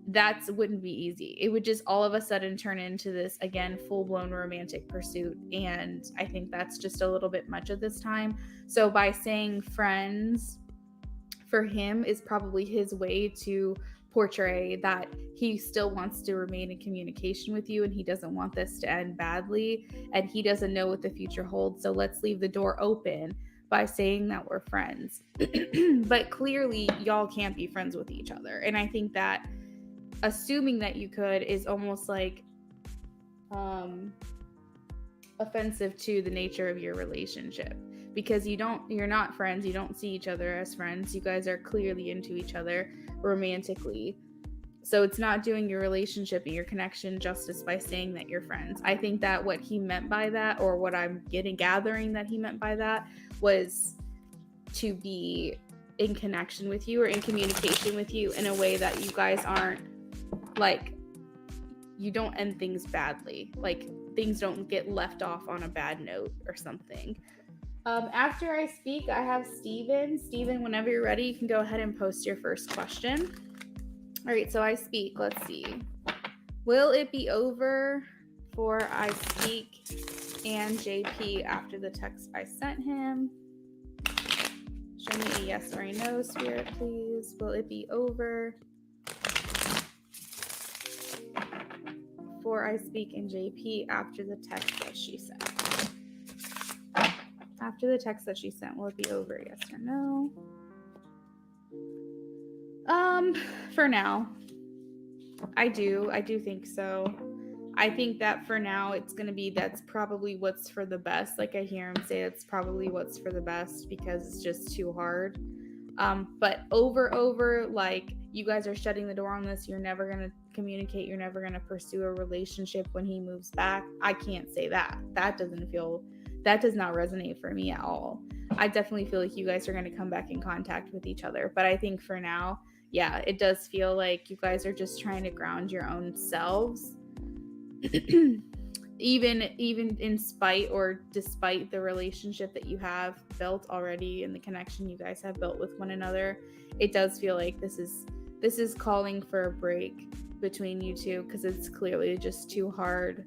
that wouldn't be easy. It would just all of a sudden turn into this, again, full-blown romantic pursuit. And I think that's just a little bit much at this time. So by saying friends for him is probably his way to portray that he still wants to remain in communication with you and he doesn't want this to end badly and he doesn't know what the future holds. So let's leave the door open by saying that we're friends. But clearly y'all can't be friends with each other. And I think that assuming that you could is almost like offensive to the nature of your relationship, because you're not friends. You don't see each other as friends. You guys are clearly into each other romantically. So it's not doing your relationship and your connection justice by saying that you're friends. I think that what he meant by that, or what I'm gathering that he meant by that, was to be in connection with you or in communication with you in a way that you guys aren't, like, you don't end things badly. Like, things don't get left off on a bad note or something. After I speak, I have Steven. Steven, whenever you're ready, you can go ahead and post your first question. All right, so I speak. Let's see. Will it be over for I speak and JP after the text I sent him? Show me a yes or a no, Spirit, please. Will it be over for I speak and JP after the text that she sent? After the text that she sent, will it be over? Yes or no? For now, I do think so. I think that for now it's going to be, that's probably what's for the best. Like, I hear him say it's probably what's for the best because it's just too hard. But over, like, you guys are shutting the door on this. You're never going to communicate. You're never going to pursue a relationship when he moves back. I can't say that. That does not resonate for me at all. I definitely feel like you guys are going to come back in contact with each other. But I think for now, yeah, it does feel like you guys are just trying to ground your own selves. even in spite or despite the relationship that you have built already and the connection you guys have built with one another, it does feel like this is calling for a break between you two, because it's clearly just too hard.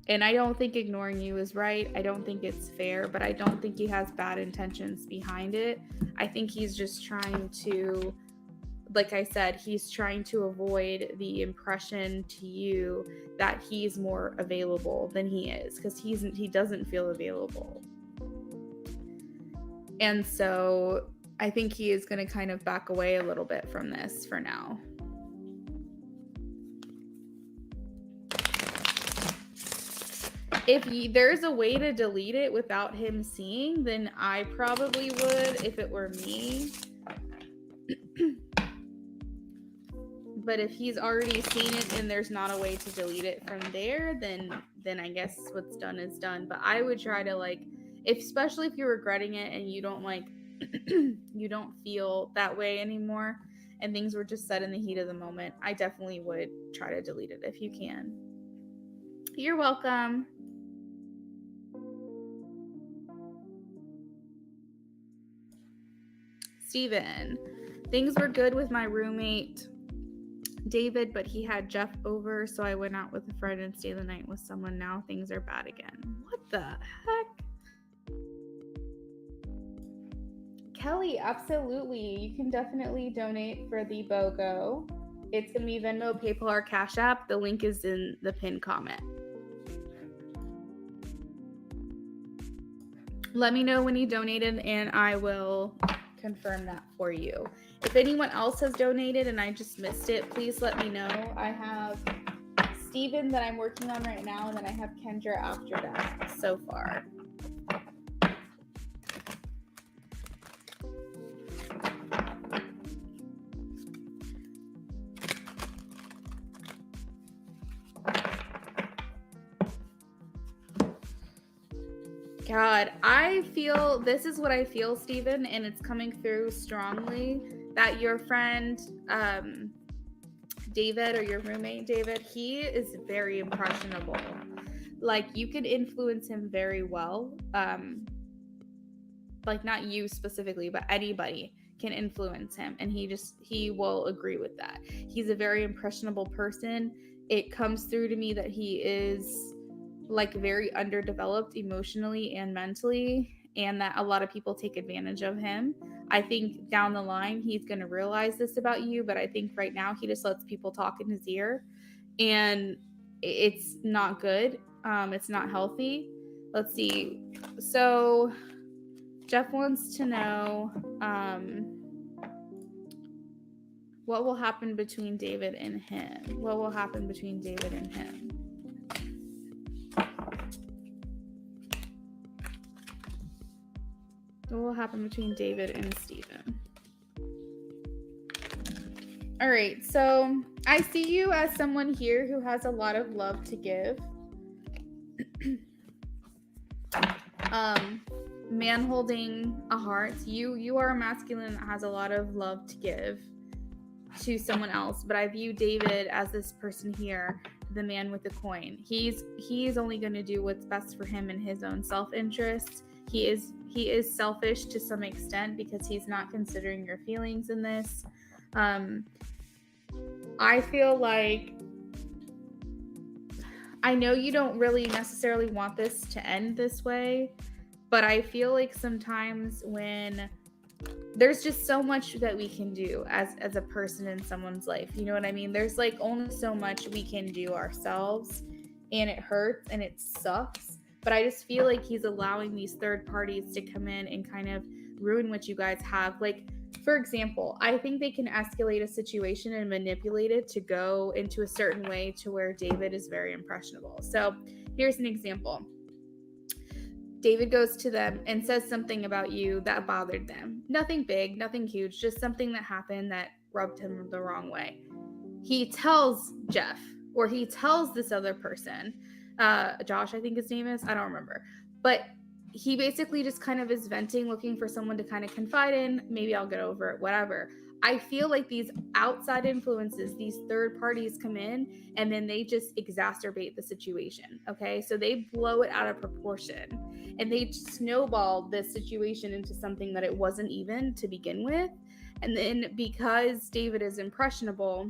And I don't think ignoring you is right. I don't think it's fair, but I don't think he has bad intentions behind it. I think he's just trying to, like I said, he's trying to avoid the impression to you that he's more available than he is, because he doesn't feel available. And so I think he is going to kind of back away a little bit from this for now. If there's a way to delete it without him seeing, then I probably would if it were me. But if he's already seen it and there's not a way to delete it from there, then I guess what's done is done. But I would try to, like, especially if you're regretting it and you don't like you don't feel that way anymore and things were just said in the heat of the moment, I definitely would try to delete it if you can. You're welcome. Steven, things were good with my roommate David, but he had Jeff over, so I went out with a friend and stayed the night with someone. Now things are bad again. What the heck? Kelly, absolutely. You can definitely donate for the BOGO. It's going to be Venmo, PayPal, or Cash App. The link is in the pinned comment. Let me know when you donated and I will confirm that for you. If anyone else has donated and I just missed it, please let me know. I have Steven that I'm working on right now, and then I have Kendra after that so far. God, this is what I feel, Steven, and it's coming through strongly, that your friend, David, or your roommate, David, he is very impressionable. Like, you could influence him very well. Like, not you specifically, but anybody can influence him, and he will agree with that. He's a very impressionable person. It comes through to me that he is like very underdeveloped emotionally and mentally, and that a lot of people take advantage of him. I think down the line he's going to realize this about you, but I think right now he just lets people talk in his ear, and it's not good. It's not healthy. Let's see. So Jeff wants to know what will happen between David and him. What will happen between David and him? What will happen between David and Stephen? All right, so I see you as someone here who has a lot of love to give. Man holding a heart. You are a masculine that has a lot of love to give to someone else, but I view David as this person here, the man with the coin. He's only going to do what's best for him and his own self-interest. He is selfish to some extent because he's not considering your feelings in this. I feel like, I know you don't really necessarily want this to end this way, but I feel like sometimes when there's just so much that we can do as a person in someone's life, you know what I mean? There's like only so much we can do ourselves, and it hurts and it sucks. But I just feel like he's allowing these third parties to come in and kind of ruin what you guys have. Like, for example, I think they can escalate a situation and manipulate it to go into a certain way to where David is very impressionable. So here's an example. David goes to them and says something about you that bothered them. Nothing big, nothing huge, just something that happened that rubbed him the wrong way. He tells Jeff, or he tells this other person, Josh, I think his name is, I don't remember. But he basically just kind of is venting, looking for someone to kind of confide in. Maybe I'll get over it, whatever. I feel like these outside influences, these third parties come in and then they just exacerbate the situation. Okay. So they blow it out of proportion and they snowball this situation into something that it wasn't even to begin with. And then because David is impressionable,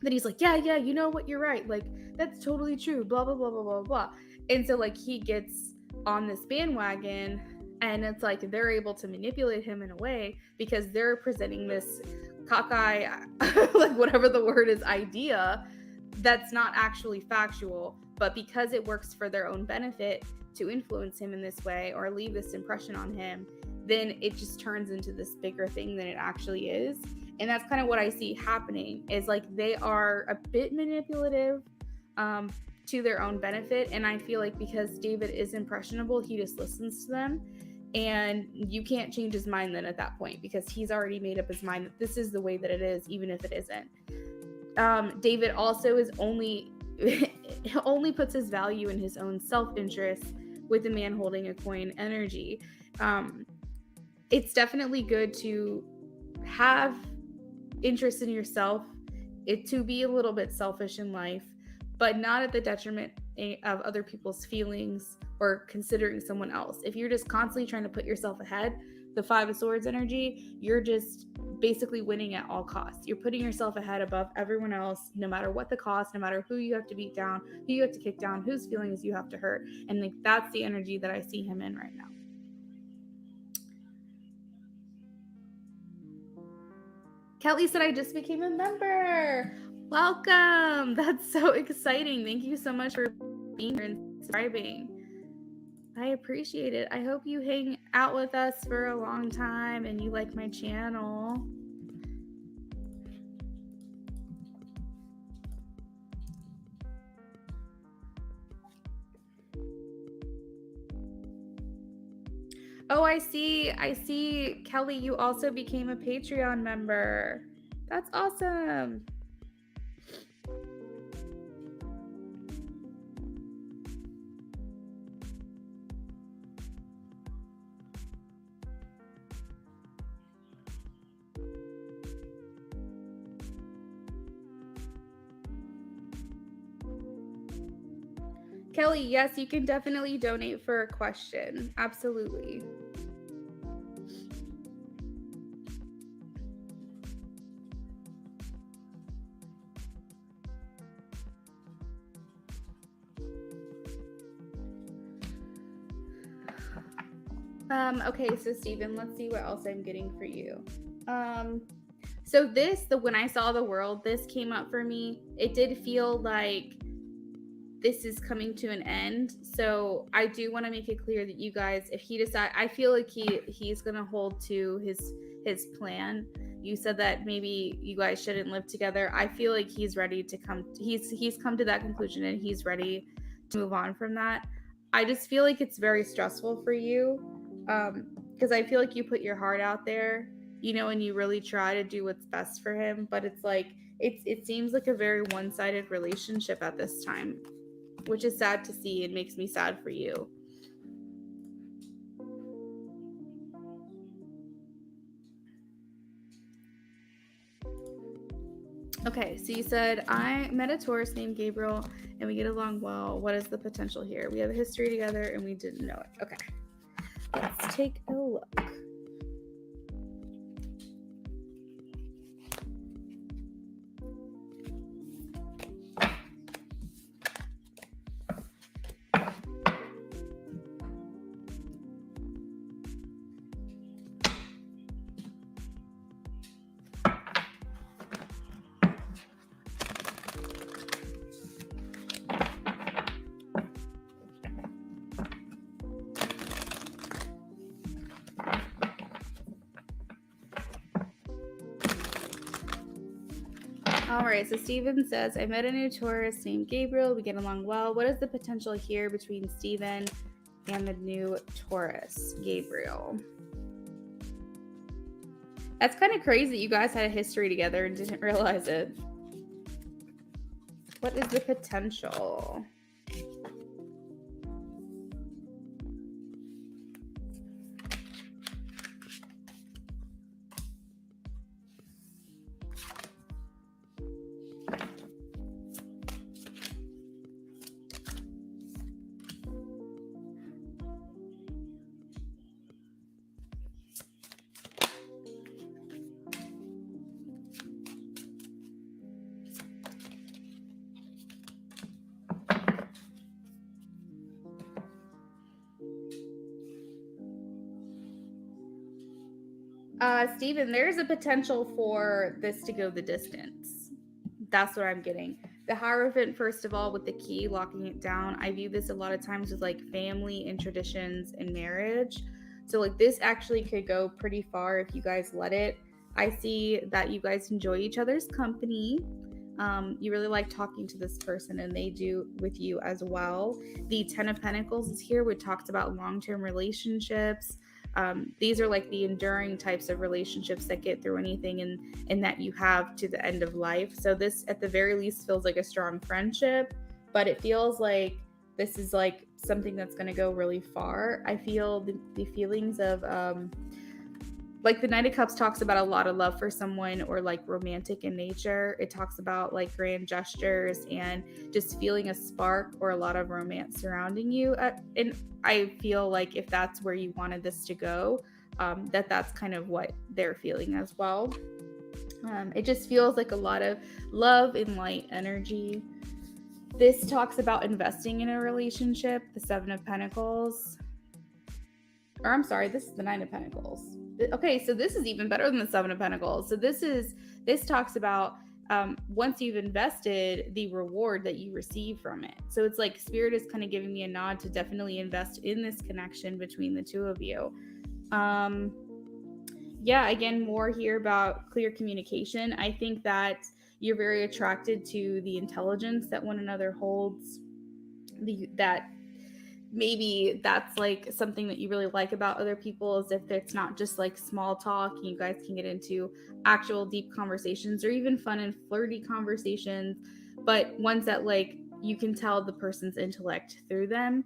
then he's like, yeah, you know what? You're right. Like, that's totally true. Blah, blah, blah, blah, blah, blah. And so like he gets on this bandwagon, and it's like they're able to manipulate him in a way because they're presenting this cockeye, like whatever the word is, idea that's not actually factual, but because it works for their own benefit to influence him in this way or leave this impression on him, then it just turns into this bigger thing than it actually is. And that's kind of what I see happening, is like they are a bit manipulative to their own benefit. And I feel like because David is impressionable, he just listens to them. And you can't change his mind then at that point, because he's already made up his mind that this is the way that it is, even if it isn't. David also is only puts his value in his own self-interest with the man holding a coin energy. It's definitely good to have interest in yourself, to be a little bit selfish in life, but not at the detriment of other people's feelings or considering someone else. If you're just constantly trying to put yourself ahead, the Five of Swords energy, you're just basically winning at all costs. You're putting yourself ahead above everyone else, no matter what the cost, no matter who you have to beat down, who you have to kick down, whose feelings you have to hurt. And like that's the energy that I see him in right now. Kelly said, I just became a member. Welcome. That's so exciting. Thank you so much for being here and subscribing. I appreciate it. I hope you hang out with us for a long time and you like my channel. Oh, I see, Kelly, you also became a Patreon member. That's awesome. Kelly, yes, you can definitely donate for a question. Absolutely. Okay, so Stephen, let's see what else I'm getting for you. So when I saw the world, this came up for me. It did feel like this is coming to an end. So I do want to make it clear that you guys, if he decide, I feel like he's gonna hold to his plan. You said that maybe you guys shouldn't live together. I feel like he's ready to he's come to that conclusion and he's ready to move on from that. I just feel like it's very stressful for you, because I feel like you put your heart out there, and you really try to do what's best for him, but it's like it seems like a very one-sided relationship at this time, which is sad to see. It makes me sad for you. Okay, so you said, I met a Taurus named Gabriel and we get along well. What is the potential here? We have a history together and we didn't know it. Okay, let's take a look. All right, so Steven says, I met a new Taurus named Gabriel. We get along well. What is the potential here between Steven and the new Taurus, Gabriel? That's kind of crazy that you guys had a history together and didn't realize it. What is the potential? Steven, there's a potential for this to go the distance. That's what I'm getting. The Hierophant, first of all, with the key, locking it down. I view this a lot of times as like family and traditions and marriage. So like this actually could go pretty far if you guys let it. I see that you guys enjoy each other's company. You really like talking to this person and they do with you as well. The Ten of Pentacles is here, which talks about long-term relationships. These are like the enduring types of relationships that get through anything and that you have to the end of life. So this at the very least feels like a strong friendship, but it feels like this is like something that's going to go really far. I feel the feelings of like the Knight of Cups talks about a lot of love for someone, or like romantic in nature. It talks about like grand gestures and just feeling a spark or a lot of romance surrounding you. And I feel like if that's where you wanted this to go, that's kind of what they're feeling as well. It just feels like a lot of love and light energy. This talks about investing in a relationship, the Seven of Pentacles. Or I'm sorry, this is the Nine of Pentacles. Okay, so this is even better than the Seven of Pentacles. So this talks about once you've invested, the reward that you receive from it. So it's like Spirit is kind of giving me a nod to definitely invest in this connection between the two of you. Yeah, again, more here about clear communication. I think that you're very attracted to the intelligence that one another holds. That maybe that's like something that you really like about other people, is if it's not just like small talk, you guys can get into actual deep conversations or even fun and flirty conversations, but ones that like you can tell the person's intellect through them.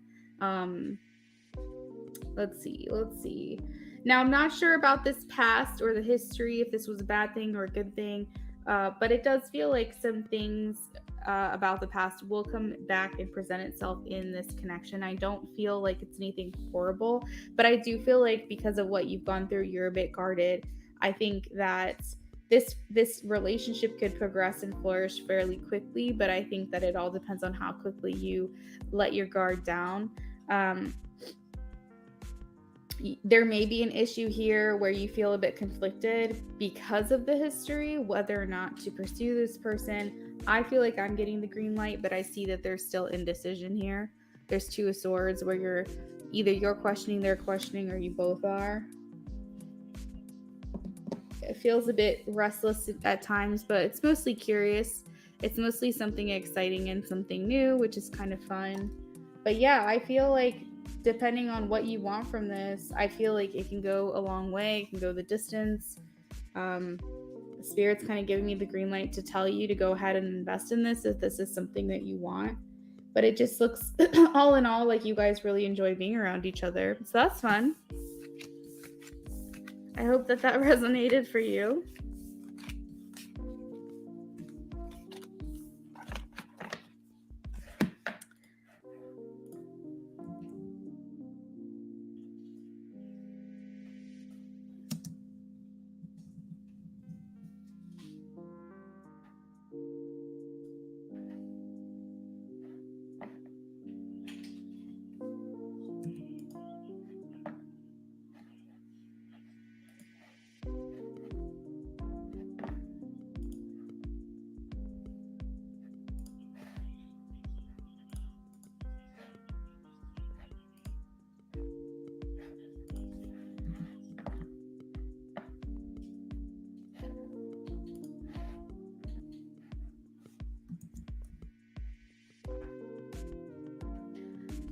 Let's see. Now, I'm not sure about this past or the history, if this was a bad thing or a good thing, but it does feel like some things about the past will come back and present itself in this connection. I don't feel like it's anything horrible, but I do feel like because of what you've gone through, you're a bit guarded. I think that this relationship could progress and flourish fairly quickly, but I think that it all depends on how quickly you let your guard down. there may be an issue here where you feel a bit conflicted because of the history, whether or not to pursue this person. I feel like I'm getting the green light, but I see that there's still indecision here. There's Two of Swords where you're questioning, they're questioning, or you both are. It feels a bit restless at times, but it's mostly curious. It's mostly something exciting and something new, which is kind of fun. But yeah, I feel like depending on what you want from this, I feel like it can go a long way. It can go the distance. Spirit's kind of giving me the green light to tell you to go ahead and invest in this if this is something that you want. But it just looks all in all like you guys really enjoy being around each other. So that's fun. I hope that resonated for you.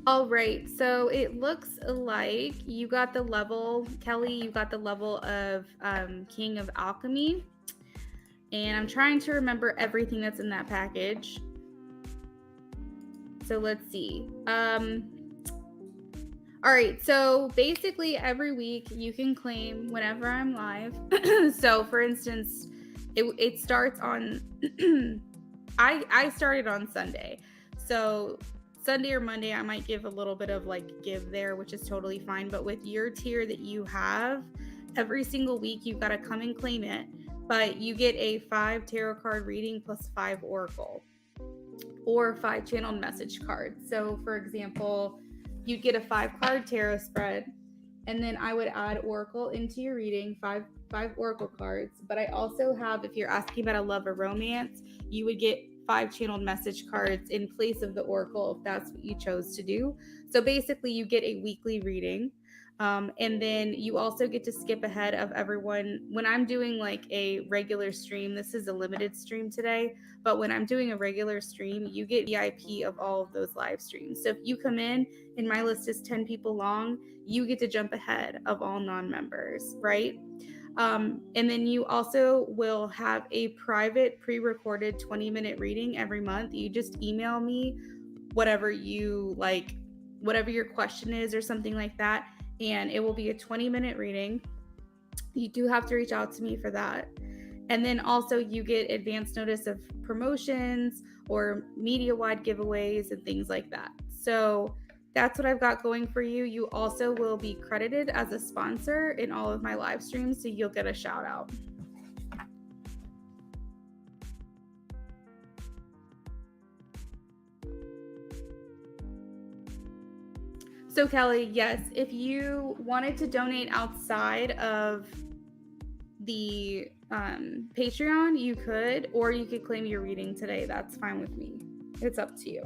All right, so it looks like you got the level, Kelly, you got the level of King of Alchemy. And I'm trying to remember everything that's in that package. So let's see. All right, so basically every week you can claim whenever I'm live. So for instance, it starts on, I started on Sunday. So Sunday or Monday, I might give a little bit of like give there, which is totally fine. But with your tier that you have, every single week, you've got to come and claim it. But you get a 5 tarot card reading plus 5 oracle or 5 channeled message cards. So for example, you'd get a 5 card tarot spread, and then I would add oracle into your reading, 5 oracle cards. But I also have, if you're asking about a love or romance, you would get 5 channeled message cards in place of the oracle if that's what you chose to do. So basically you get a weekly reading. And then you also get to skip ahead of everyone. When I'm doing like a regular stream, this is a limited stream today, but when I'm doing a regular stream, you get VIP of all of those live streams. So if you come in and my list is 10 people long, you get to jump ahead of all non-members, right? And then you also will have a private pre-recorded 20-minute reading every month. You just email me whatever you like, whatever your question is or something like that, and it will be a 20-minute reading. You do have to reach out to me for that. And then also you get advance notice of promotions or media-wide giveaways and things like that. So that's what I've got going for you. You also will be credited as a sponsor in all of my live streams, so you'll get a shout out. So Kelly, yes, if you wanted to donate outside of the Patreon, you could, or you could claim your reading today. That's fine with me. It's up to you.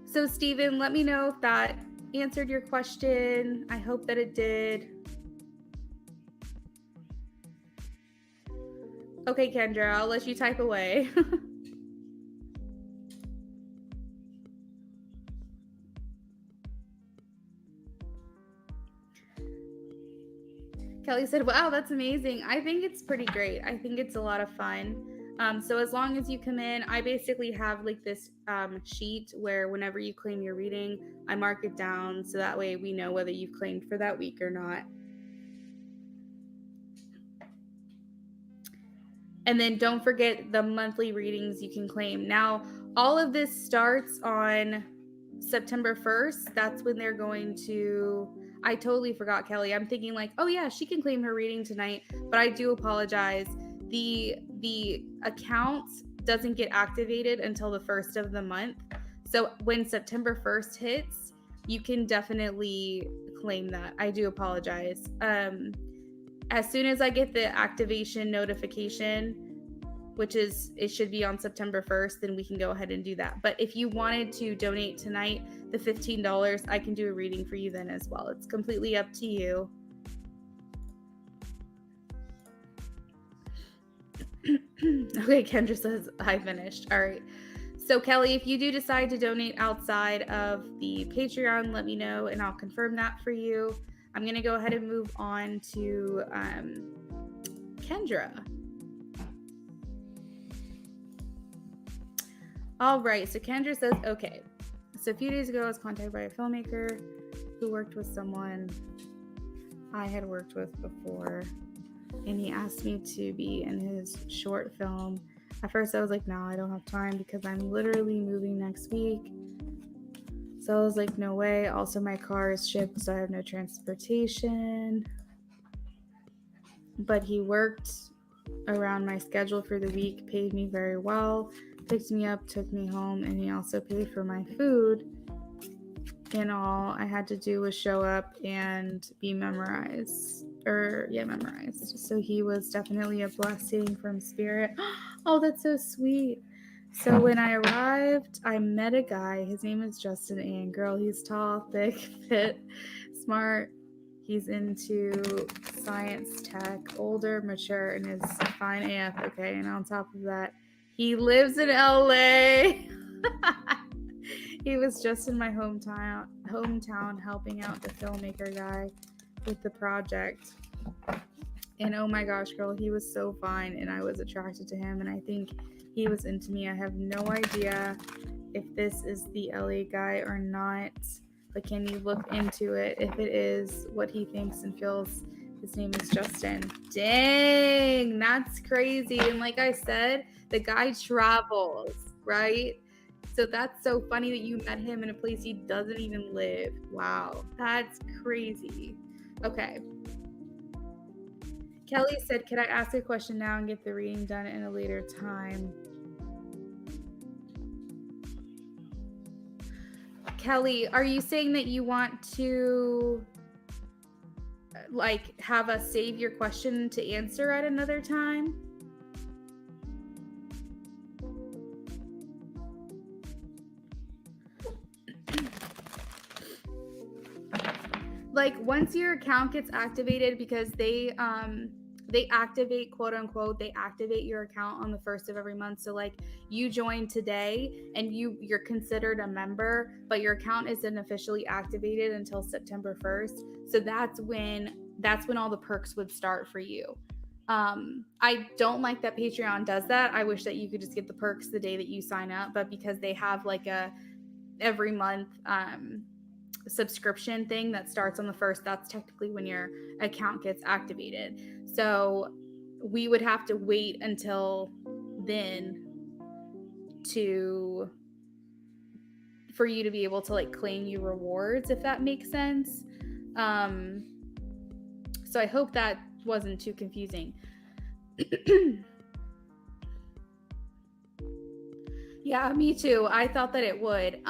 So Stephen, let me know if that answered your question. I hope that it did. Okay, Kendra, I'll let you type away. Kelly said, wow, that's amazing. I think it's pretty great. I think it's a lot of fun. So as long as you come in, I basically have like this sheet where whenever you claim your reading, I mark it down so that way we know whether you've claimed for that week or not. And then don't forget the monthly readings you can claim. Now, all of this starts on September 1st. That's when they're going to... I totally forgot, Kelly. I'm thinking like, oh yeah, she can claim her reading tonight. But I do apologize. The accounts doesn't get activated until the first of the month. So when September 1st hits, you can definitely claim that. I do apologize. As soon as I get the activation notification, which is, it should be on September 1st, then we can go ahead and do that. But if you wanted to donate tonight, the $15, I can do a reading for you then as well. It's completely up to you. Okay, Kendra says, I finished. All right. So Kelly, if you do decide to donate outside of the Patreon, let me know and I'll confirm that for you. I'm going to go ahead and move on to Kendra. All right. So Kendra says, okay. So a few days ago, I was contacted by a filmmaker who worked with someone I had worked with before, and he asked me to be in his short film. At first I was like, no, I don't have time because I'm literally moving next week. So I was like, no way. Also, my car is shipped, so I have no transportation. But he worked around my schedule for the week, paid me very well, picked me up, took me home, and he also paid for my food. And all I had to do was show up and be memorized. So he was definitely a blessing from spirit. Oh, that's so sweet. So when I arrived, I met a guy. His name is Justin Ann. Girl, he's tall, thick, fit, smart. He's into science, tech, older, mature, and is fine AF. Okay, and on top of that, he lives in LA. He was just in my hometown helping out the filmmaker guy with the project. And oh my gosh, girl, he was so fine and I was attracted to him and I think he was into me. I have no idea if this is the LA guy or not, but can you look into it? If it is what he thinks and feels, his name is Justin. Dang, that's crazy. And like I said, the guy travels, right? So that's so funny that you met him in a place he doesn't even live. Wow, that's crazy. Okay. Kelly said, can I ask a question now and get the reading done in a later time? Kelly, are you saying that you want to like have us save your question to answer at another time? Like once your account gets activated, because they activate, quote unquote, they activate your account on the 1st of every month. So like you join today and you're considered a member, but your account isn't officially activated until September 1st. So that's when all the perks would start for you. I don't like that Patreon does that. I wish that you could just get the perks the day that you sign up, but because they have like a every month subscription thing that starts on the 1st, that's technically when your account gets activated. So we would have to wait until then for you to be able to like claim your rewards, if that makes sense. So I hope that wasn't too confusing. Yeah, me too. I thought that it would.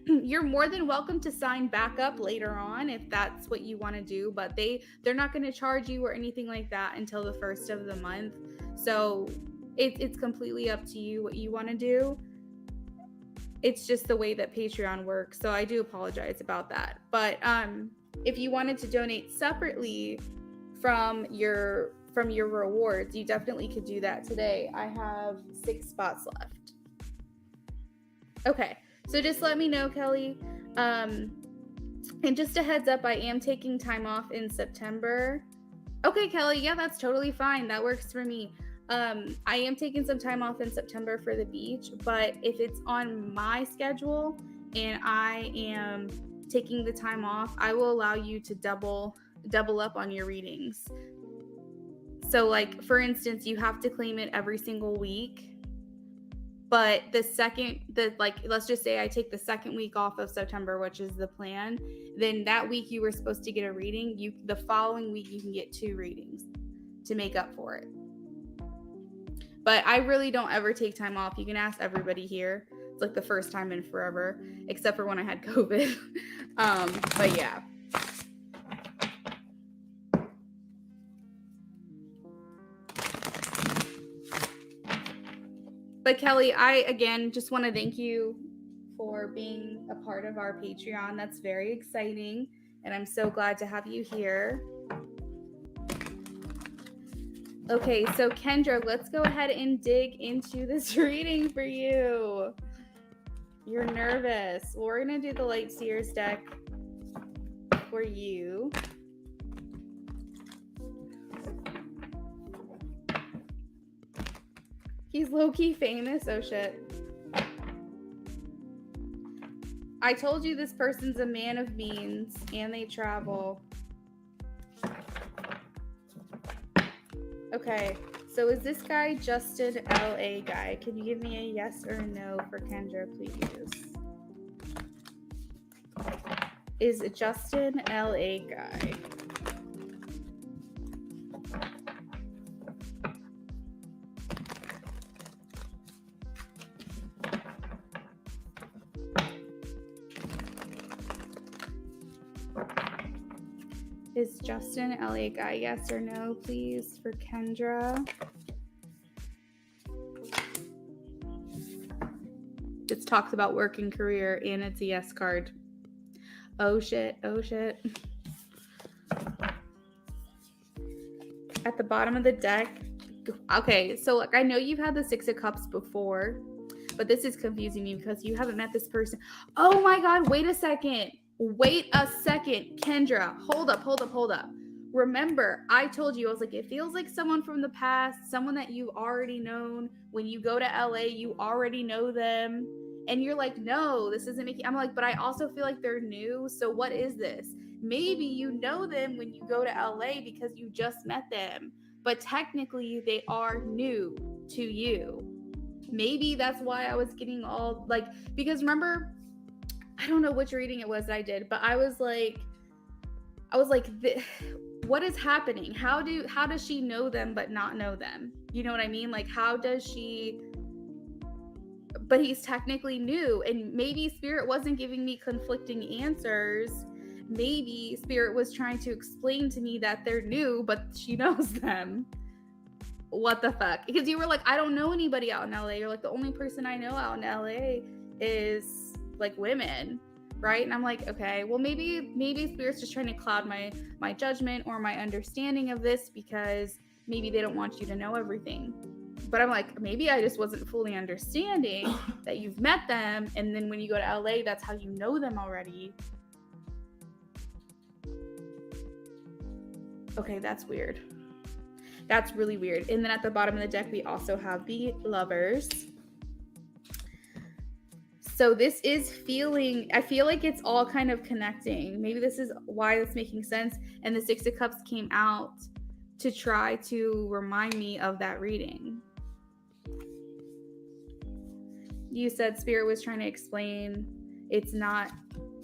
You're more than welcome to sign back up later on if that's what you want to do, but they're not going to charge you or anything like that until the 1st of the month. So it's completely up to you what you want to do. It's just the way that Patreon works. So I do apologize about that. But if you wanted to donate separately from your rewards, you definitely could do that today. I have 6 spots left. Okay, so just let me know, Kelly. And just a heads up, I am taking time off in September. Okay, Kelly, yeah, that's totally fine. That works for me. I am taking some time off in September for the beach, but if it's on my schedule and I am taking the time off, I will allow you to double up on your readings. So like, for instance, you have to claim it every single week. But let's just say I take the second week off of September, which is the plan, then that week you were supposed to get a reading. The following week you can get 2 readings to make up for it. But I really don't ever take time off. You can ask everybody here. It's like the first time in forever, except for when I had COVID. But yeah. But Kelly, I again just want to thank you for being a part of our Patreon. That's very exciting, and I'm so glad to have you here. Okay, so Kendra, let's go ahead and dig into this reading for you. You're nervous. We're going to do the Light Seers deck for you. He's low-key famous. Oh, shit. I told you this person's a man of means, and they travel. Okay, so is this guy Justin LA guy? Can you give me a yes or a no for Kendra, please? Is Justin LA guy? Is Justin LA guy, yes or no, please, for Kendra? It talks about work and career, and it's a yes card. Oh shit, oh shit. At the bottom of the deck. Okay, so like I know you've had the Six of Cups before, but this is confusing me because you haven't met this person. Oh my God, wait a second. Wait a second, Kendra, hold up. Remember, I told you, I was like, it feels like someone from the past, someone that you've already known. When you go to LA, you already know them. And you're like, no, this isn't making, I'm like, but I also feel like they're new. So what is this? Maybe you know them when you go to LA because you just met them, but technically they are new to you. Maybe that's why I was getting all like, because remember, I don't know which reading it was that I did, but I was like, what is happening? How does she know them but not know them? You know what I mean? Like, how does she? But he's technically new, and maybe Spirit wasn't giving me conflicting answers. Maybe Spirit was trying to explain to me that they're new, but she knows them. What the fuck? Because you were like, I don't know anybody out in LA. You're like, the only person I know out in LA is like women, right? And I'm like, okay, well maybe Spirit's just trying to cloud my judgment or my understanding of this because maybe they don't want you to know everything. But I'm like, maybe I just wasn't fully understanding that you've met them, and then when you go to LA, that's how you know them already. Okay, that's weird. That's really weird. And then at the bottom of the deck, we also have the Lovers. So this is I feel like it's all kind of connecting. Maybe this is why it's making sense. And the Six of Cups came out to try to remind me of that reading. You said Spirit was trying to explain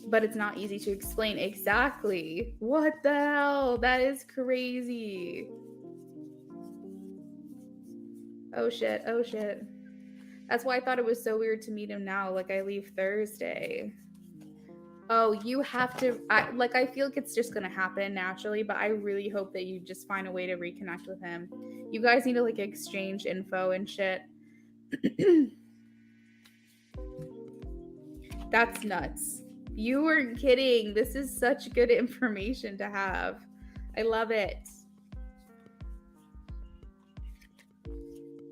but it's not easy to explain. Exactly. What the hell? That is crazy. Oh shit. That's why I thought it was so weird to meet him now. Like, I leave Thursday. Oh, you have to, I feel like it's just going to happen naturally, but I really hope that you just find a way to reconnect with him. You guys need to, like, exchange info and shit. That's nuts. You weren't kidding. This is such good information to have. I love it.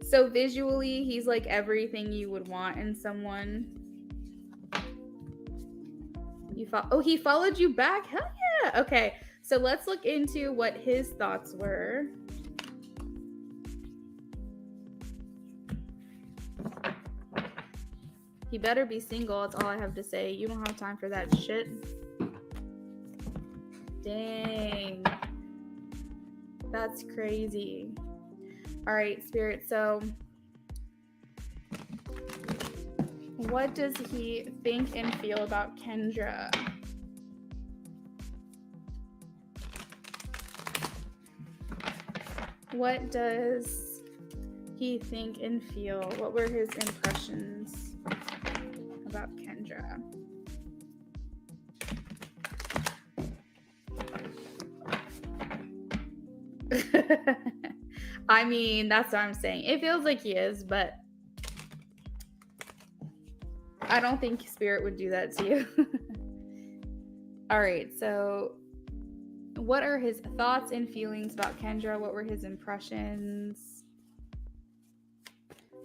So visually, he's like everything you would want in someone. He followed you back? Hell yeah. Okay, so let's look into what his thoughts were. He better be single. That's all I have to say. You don't have time for that shit. Dang. That's crazy. All right, Spirit. So what does he think and feel about Kendra? What does he think and feel? What were his impressions about Kendra? I mean, that's what I'm saying. It feels like he is, but I don't think Spirit would do that to you. All right, so what are his thoughts and feelings about Kendra? What were his impressions?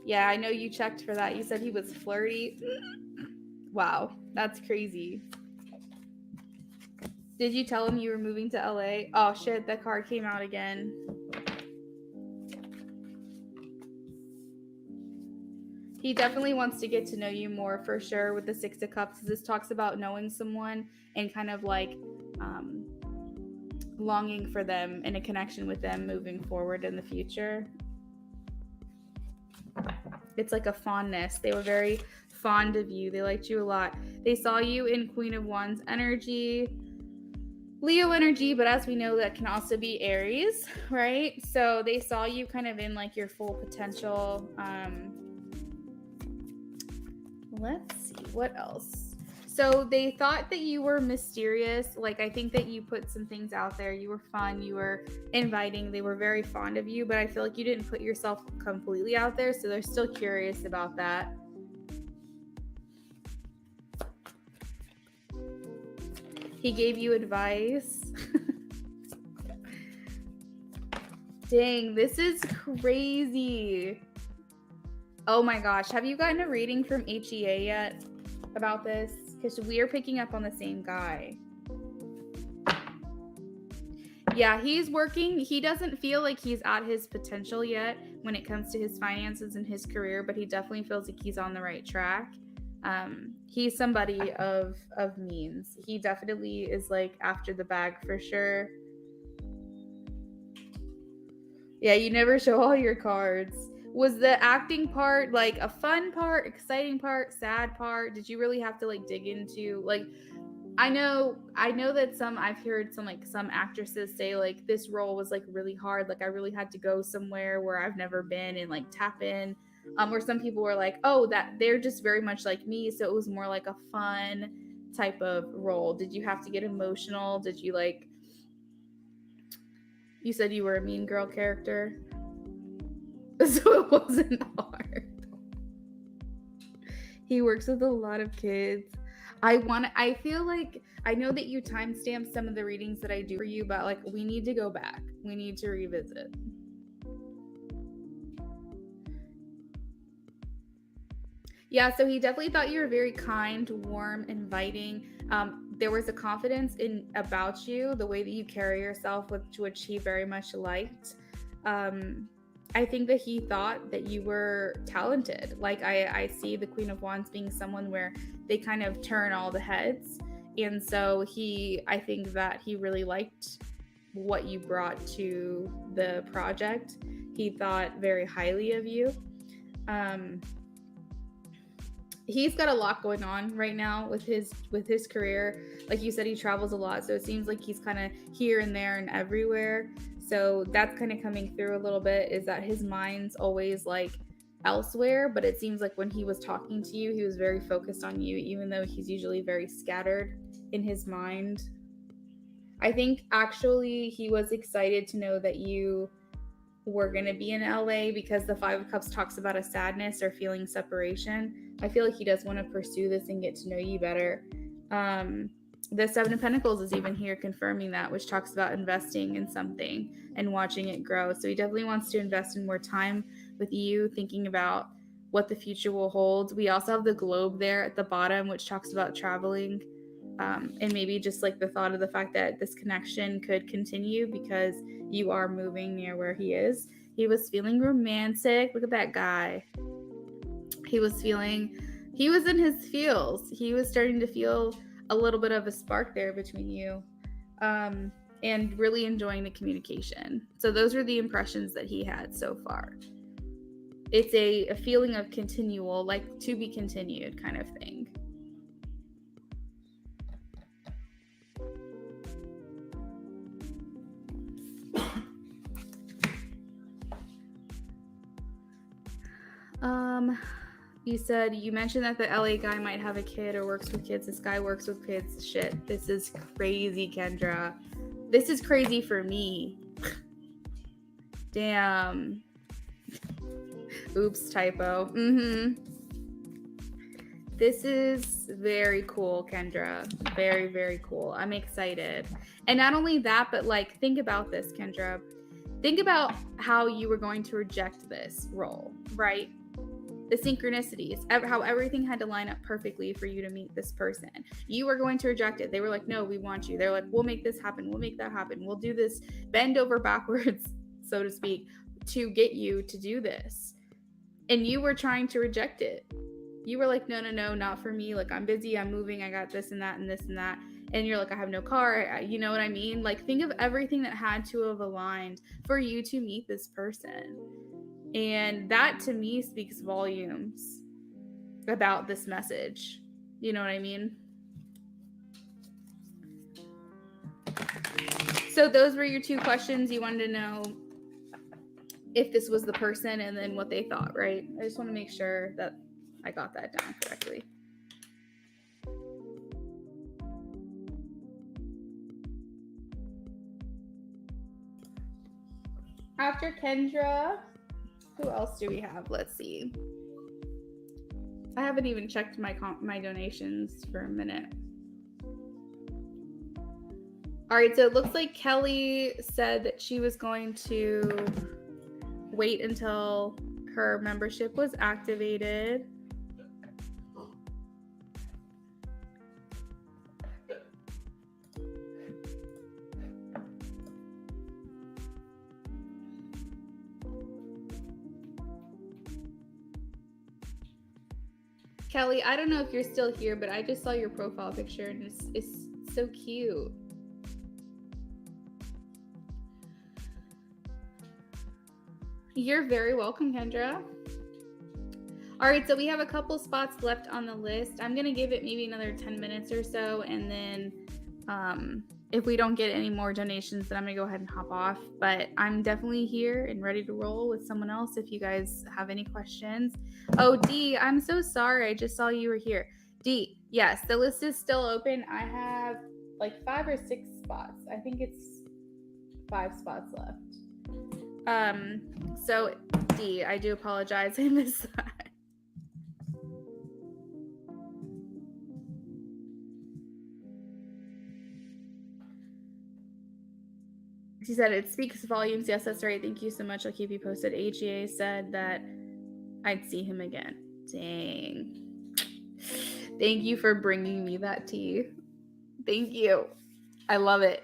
Yeah, I know you checked for that. You said he was flirty. Wow, that's crazy. Did you tell him you were moving to LA? Oh shit, that card came out again. He definitely wants to get to know you more for sure with the Six of Cups. This talks about knowing someone and kind of like longing for them and a connection with them moving forward in the future. It's like a fondness. They were very fond of you. They liked you a lot. They saw you in Queen of Wands energy, Leo energy, but as we know, that can also be Aries, right? So they saw you kind of in like your full potential. Let's see, what else? So they thought that you were mysterious. Like, I think that you put some things out there. You were fun. You were inviting. They were very fond of you, but I feel like you didn't put yourself completely out there. So they're still curious about that. He gave you advice. Dang, this is crazy. Oh my gosh. Have you gotten a reading from HEA yet about this? Because we are picking up on the same guy. Yeah, he's working. He doesn't feel like he's at his potential yet when it comes to his finances and his career, but he definitely feels like he's on the right track. He's somebody of means. He definitely is like after the bag for sure. Yeah, you never show all your cards. Was the acting part like a fun part, exciting part, sad part? Did you really have to like dig into like I know that I've heard some actresses say like this role was like really hard, like I really had to go somewhere where I've never been and like tap in. Or some people were like, oh, that they're just very much like me, so it was more like a fun type of role. Did you have to get emotional? Did you like you said you were a mean girl character? So it wasn't hard. He works with a lot of kids. I feel like I know that you timestamp some of the readings that I do for you, but like we need to go back. We need to revisit. Yeah, so he definitely thought you were very kind, warm, inviting. There was a confidence about you, the way that you carry yourself, which he very much liked. I think that he thought that you were talented. Like I see the Queen of Wands being someone where they kind of turn all the heads. And so I think that he really liked what you brought to the project. He thought very highly of you. He's got a lot going on right now with his career. Like you said, he travels a lot, so it seems like he's kind of here and there and everywhere. So that's kind of coming through a little bit, is that his mind's always like elsewhere, but it seems like when he was talking to you, he was very focused on you, even though he's usually very scattered in his mind. I think actually he was excited to know that you were going to be in LA because the Five of Cups talks about a sadness or feeling separation. I feel like he does want to pursue this and get to know you better. The Seven of Pentacles is even here confirming that, which talks about investing in something and watching it grow. So he definitely wants to invest in more time with you, thinking about what the future will hold. We also have the globe there at the bottom, which talks about traveling. And maybe just like the thought of the fact that this connection could continue because you are moving near where he is. He was feeling romantic. Look at that guy. He was in his feels. He was starting to feel a little bit of a spark there between you, and really enjoying the communication. So those were the impressions that he had so far. It's a feeling of continual, like to be continued kind of thing. You said, you mentioned that the LA guy might have a kid or works with kids. This guy works with kids. Shit, this is crazy, Kendra. This is crazy for me. Damn. Oops, typo. This is very cool, Kendra. Very, very cool. I'm excited. And not only that, but like, think about this, Kendra. Think about how you were going to reject this role, right? The synchronicities, how everything had to line up perfectly for you to meet this person. You were going to reject it. They were like, no, we want you. They're like, we'll make this happen. We'll make that happen. We'll do this, bend over backwards, so to speak, to get you to do this. And you were trying to reject it. You were like, no, not for me. Like, I'm busy. I'm moving. I got this and that and this and that. And you're like, I have no car. You know what I mean? Like, think of everything that had to have aligned for you to meet this person. And that to me speaks volumes about this message. You know what I mean? So those were your two questions. You wanted to know if this was the person and then what they thought, right? I just want to make sure that I got that down correctly. After Kendra, who else do we have? Let's see. I haven't even checked my donations for a minute. All right, so it looks like Kelly said that she was going to wait until her membership was activated. Kelly, I don't know if you're still here, but I just saw your profile picture and it's so cute. You're very welcome, Kendra. All right, so we have a couple spots left on the list. I'm going to give it maybe another 10 minutes or so, and then if we don't get any more donations, then I'm going to go ahead and hop off. But I'm definitely here and ready to roll with someone else if you guys have any questions. Oh, Dee, I'm so sorry. I just saw you were here. Dee, yes, the list is still open. I have like 5 or 6 spots. I think it's 5 spots left. So Dee, I do apologize. I missed that. She said it speaks volumes. Yes, that's right. Thank you so much. I'll keep you posted. AGA said that I'd see him again. Dang. Thank you for bringing me that tea. Thank you. I love it.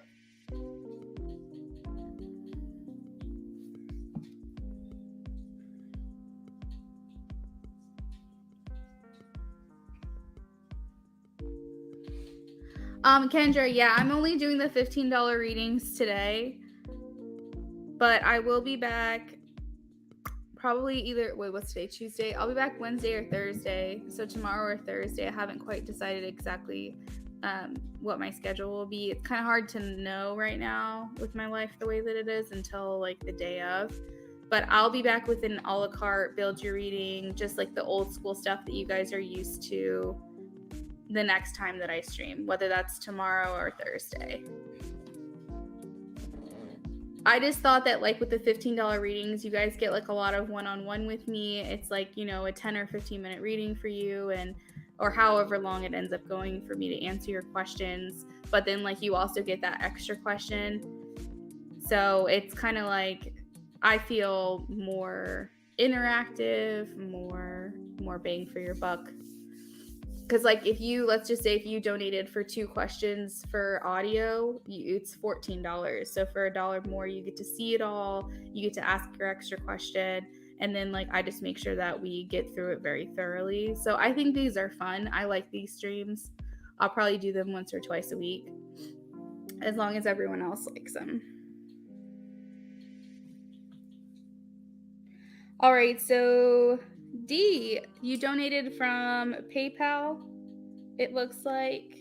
Kendra, yeah, I'm only doing the $15 readings today, but I will be back probably either, what's today? Tuesday. I'll be back Wednesday or Thursday. So tomorrow or Thursday. I haven't quite decided exactly what my schedule will be. It's kind of hard to know right now with my life the way that it is until like the day of. But I'll be back with an a la carte build your reading, just like the old school stuff that you guys are used to the next time that I stream, whether that's tomorrow or Thursday. I just thought that like with the $15 readings, you guys get like a lot of one-on-one with me. It's like, you know, a 10 or 15 minute reading for you, and or however long it ends up going for me to answer your questions. But then like you also get that extra question. So it's kind of like I feel more interactive, more bang for your buck. Because like if you, let's just say if you donated for 2 questions for audio, it's $14. So for $1 more, you get to see it all. You get to ask your extra question. And then like I just make sure that we get through it very thoroughly. So I think these are fun. I like these streams. I'll probably do them once or twice a week, as long as everyone else likes them. All right, so D, you donated from PayPal, it looks like.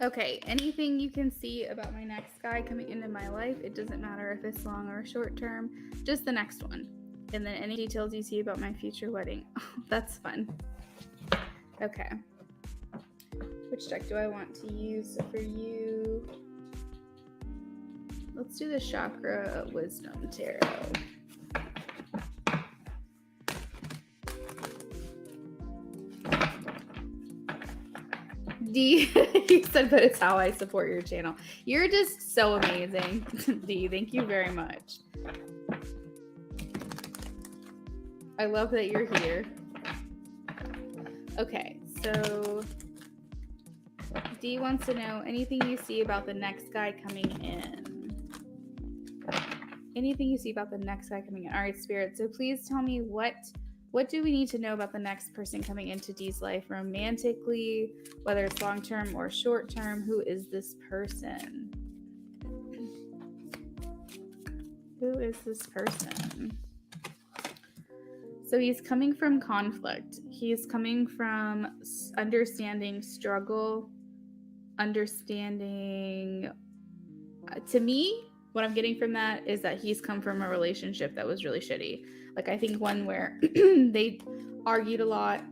Okay, anything you can see about my next guy coming into my life, it doesn't matter if it's long or short term, just the next one. And then any details you see about my future wedding. Oh, that's fun. Okay. Which deck do I want to use for you? Let's do the Chakra Wisdom Tarot. D, you said, but it's how I support your channel. You're just so amazing. D, thank you very much. I love that you're here. Okay, so D wants to know anything you see about the next guy coming in. Anything you see about the next guy coming in. All right, Spirit. So please tell me what do we need to know about the next person coming into Dee's life romantically, whether it's long term or short term? Who is this person? Who is this person? So he's coming from conflict. He's coming from understanding struggle, understanding. To me, what I'm getting from that is that he's come from a relationship that was really shitty. Like, I think one where they argued a lot.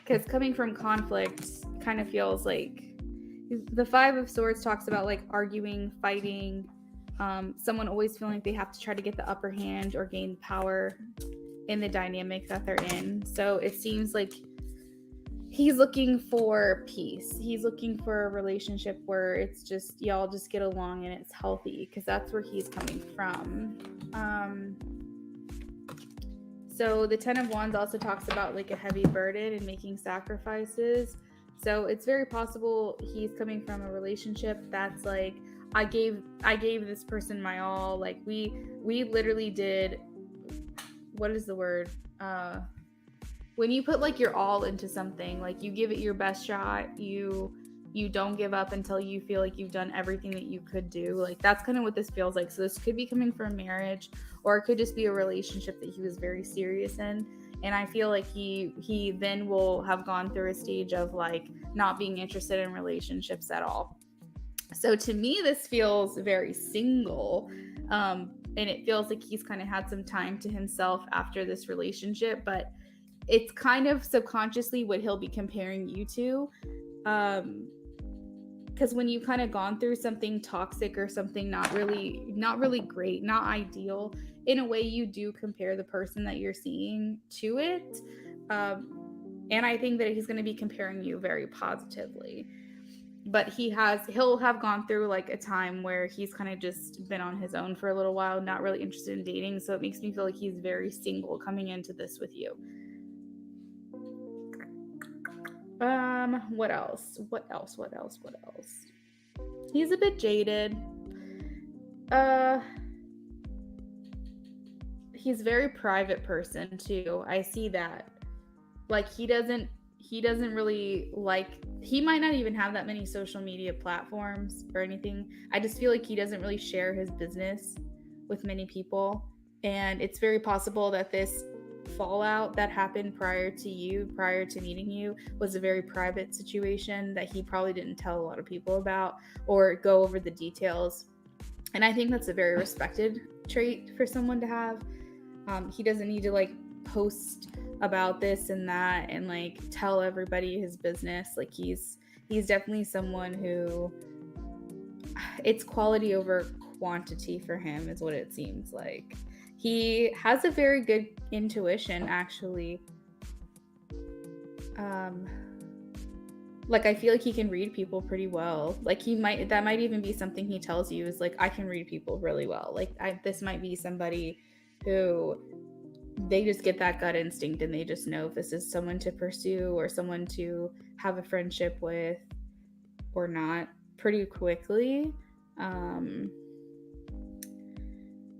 Because coming from conflict kind of feels like the Five of Swords talks about like arguing, fighting, someone always feeling like they have to try to get the upper hand or gain power in the dynamic that they're in. So it seems like he's looking for peace. He's looking for a relationship where it's just y'all just get along and it's healthy, because that's where he's coming from. So the Ten of Wands also talks about like a heavy burden and making sacrifices. So it's very possible he's coming from a relationship that's like, I gave this person my all. Like we literally did, what is the word? When you put like your all into something, like you give it your best shot, you don't give up until you feel like you've done everything that you could do. Like that's kind of what this feels like. So this could be coming from marriage, or it could just be a relationship that he was very serious in. And I feel like he then will have gone through a stage of like not being interested in relationships at all. So to me, this feels very single. And it feels like he's kind of had some time to himself after this relationship, but it's kind of subconsciously what he'll be comparing you to. Because when you've kind of gone through something toxic or something not really great, not ideal, in a way you do compare the person that you're seeing to it. And I think that he's going to be comparing you very positively. But he'll have gone through like a time where he's kind of just been on his own for a little while, not really interested in dating. So it makes me feel like he's very single coming into this with you. What else? He's a bit jaded. He's a very private person too. I see that. Like he doesn't really like, he might not even have that many social media platforms or anything. I just feel like he doesn't really share his business with many people. And it's very possible that this fallout that happened prior to meeting you, was a very private situation that he probably didn't tell a lot of people about or go over the details. And I think that's a very respected trait for someone to have. He doesn't need to like post about this and that and like tell everybody his business. Like he's definitely someone who, it's quality over quantity for him is what it seems like. He has a very good intuition, actually. Like I feel like he can read people pretty well. Like that might even be something he tells you, is like, I can read people really well. Like this might be somebody who they just get that gut instinct and they just know if this is someone to pursue or someone to have a friendship with or not pretty quickly.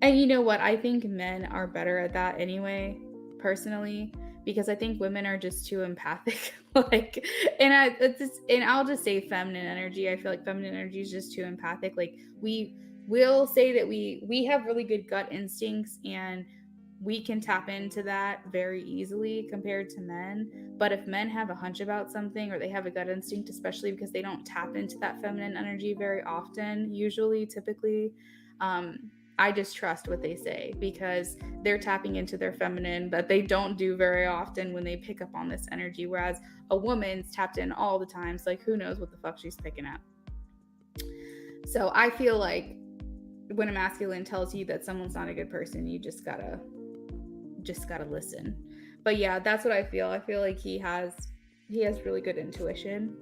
And you know what? I think men are better at that anyway, personally, because I think women are just too empathic. Like, and I'll just say feminine energy. I feel like feminine energy is just too empathic. Like we will say that we have really good gut instincts, and we can tap into that very easily compared to men. But if men have a hunch about something, or they have a gut instinct, especially because they don't tap into that feminine energy very often, usually, typically, I just trust what they say, because they're tapping into their feminine that they don't do very often when they pick up on this energy. Whereas a woman's tapped in all the time. So like, who knows what the fuck she's picking up. So I feel like when a masculine tells you that someone's not a good person, you just gotta listen. But yeah, that's what I feel. I feel like he has really good intuition.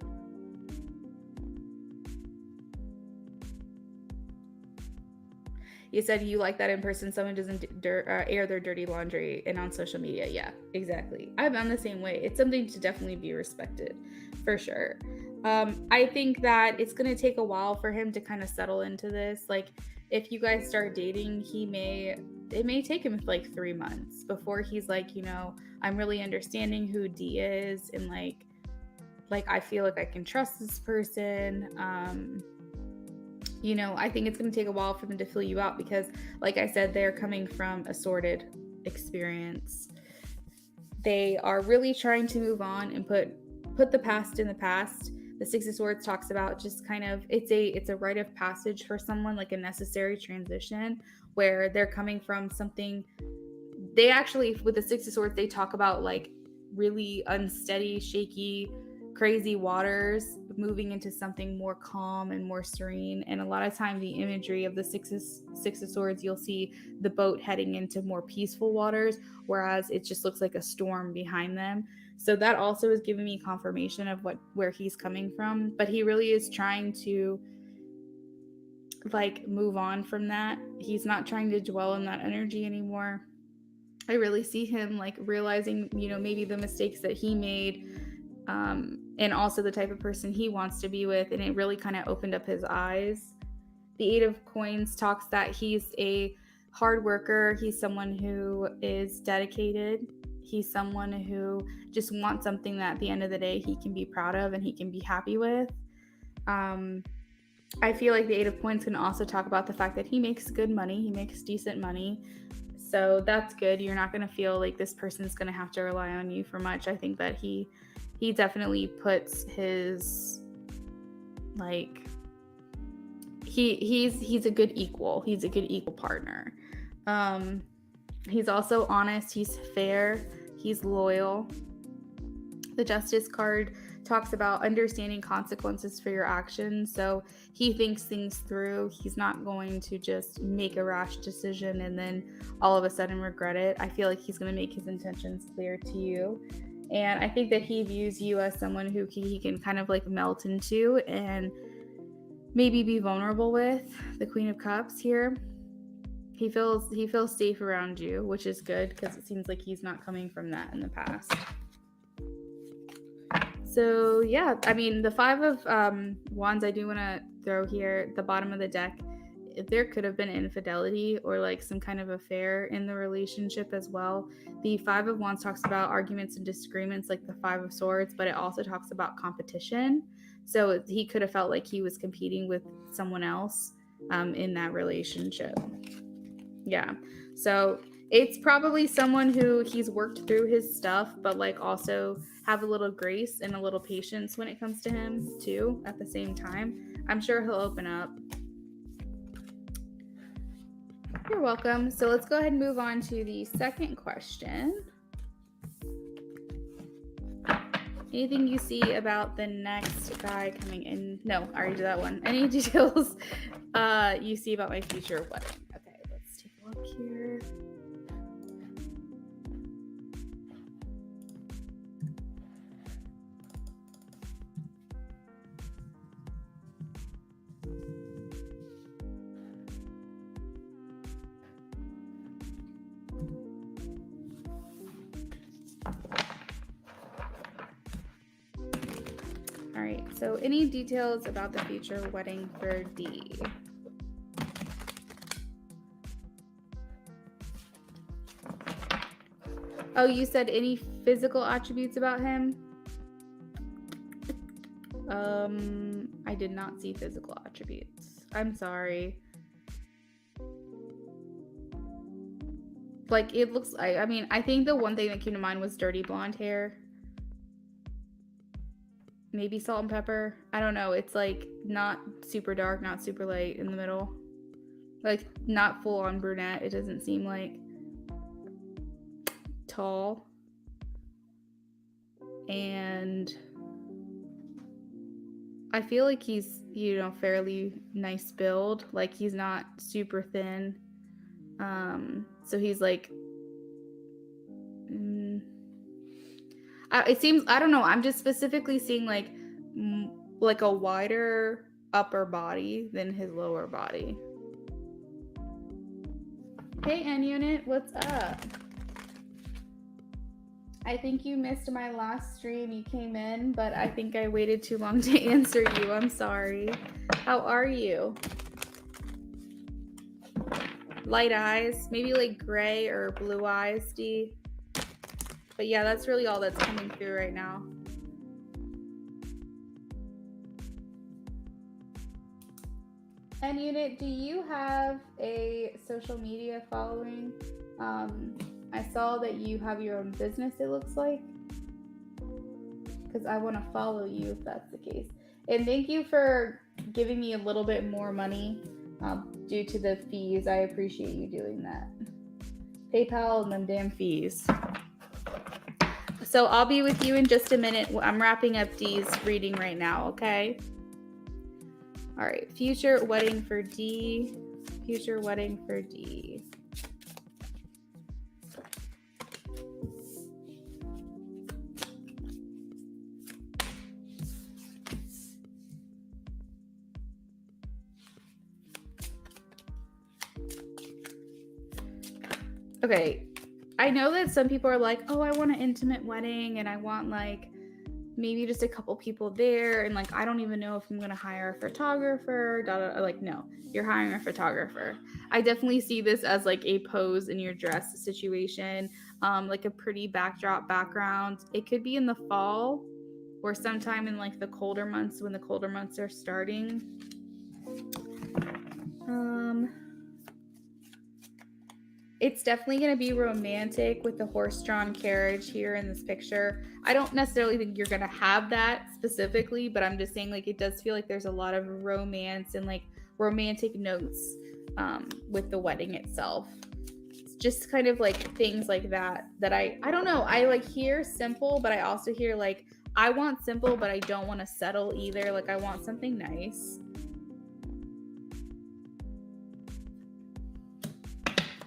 You said you like that in person, someone doesn't air their dirty laundry and on social media. Yeah, exactly. I'm the same way. It's something to definitely be respected, for sure. I think that it's going to take a while for him to kind of settle into this. Like, if you guys start dating, it may take him like 3 months before he's like, I'm really understanding who D is, and like I feel like I can trust this person. I think it's going to take a while for them to fill you out, because like I said, they're coming from a sordid experience. They are really trying to move on and put the past in the past. The Six of Swords talks about just kind of, it's a rite of passage for someone, like a necessary transition, where they're coming from something. They actually, with the Six of Swords, they talk about like really unsteady, shaky, crazy waters moving into something more calm and more serene. And a lot of time, the imagery of the Six of Swords, you'll see the boat heading into more peaceful waters, whereas it just looks like a storm behind them. So that also is giving me confirmation of where he's coming from. But he really is trying to like move on from that. He's not trying to dwell in that energy anymore. I really see him like realizing, maybe the mistakes that he made, and also the type of person he wants to be with. And it really kind of opened up his eyes. The Eight of Coins talks that he's a hard worker. He's someone who is dedicated. He's someone who just wants something that at the end of the day he can be proud of and he can be happy with. I feel like the Eight of Coins can also talk about the fact that he makes good money. He makes decent money. So that's good. You're not going to feel like this person's going to have to rely on you for much. I think that he definitely puts his, like, he's a good equal. He's a good equal partner. He's also honest. He's fair. He's loyal. The Justice card talks about understanding consequences for your actions. So he thinks things through. He's not going to just make a rash decision and then all of a sudden regret it. I feel like he's going to make his intentions clear to you. And I think that he views you as someone who he can kind of like melt into and maybe be vulnerable with. The Queen of Cups here. He feels safe around you, which is good, because it seems like he's not coming from that in the past. So yeah, I mean, the Five of Wands, I do want to throw here at the bottom of the deck. There could have been infidelity or like some kind of affair in the relationship as well. The Five of Wands talks about arguments and disagreements like the Five of Swords, but it also talks about competition. So he could have felt like he was competing with someone else in that relationship. Yeah. So it's probably someone who he's worked through his stuff, but like also have a little grace and a little patience when it comes to him too at the same time. I'm sure he'll open up. You're welcome. So let's go ahead and move on to the second question. Anything you see about the next guy coming in? No, I already did that one. Any details you see about my future wedding? Okay, let's take a look here. All right, so any details about the future wedding for D? Oh, you said any physical attributes about him? I did not see physical attributes. I'm sorry. Like, it looks, I mean, I think the one thing that came to mind was dirty blonde hair. Maybe salt and pepper. I don't know. It's like not super dark, not super light, in the middle. Like, not full on brunette. It doesn't seem like. Tall. And I feel like he's, fairly nice build. Like, he's not super thin. So he's like, it seems, I don't know, I'm just specifically seeing like a wider upper body than his lower body. Hey, N Unit, what's up? I think you missed my last stream. You came in, but I think I waited too long to answer you. I'm sorry. How are you? Light eyes, maybe like gray or blue eyes, D. But yeah, that's really all that's coming through right now. And Unit, do you have a social media following? I saw that you have your own business, it looks like. Because I want to follow you if that's the case. And thank you for giving me a little bit more money due to the fees. I appreciate you doing that. PayPal and them damn fees. So I'll be with you in just a minute. I'm wrapping up D's reading right now, okay? All right, future wedding for D. Future wedding for D. Okay, I know that some people are like, oh, I want an intimate wedding and I want like maybe just a couple people there, and like I don't even know if I'm gonna hire a photographer. Like, no, you're hiring a photographer. I definitely see this as like a pose in your dress situation, like a pretty background. It could be in the fall or sometime in like the colder months, when the colder months are starting. It's definitely going to be romantic with the horse-drawn carriage here in this picture. I don't necessarily think you're going to have that specifically, but I'm just saying like it does feel like there's a lot of romance and like romantic notes with the wedding itself. It's just kind of like things like that I don't know. I like hear simple, but I also hear like I want simple, but I don't want to settle either. Like I want something nice.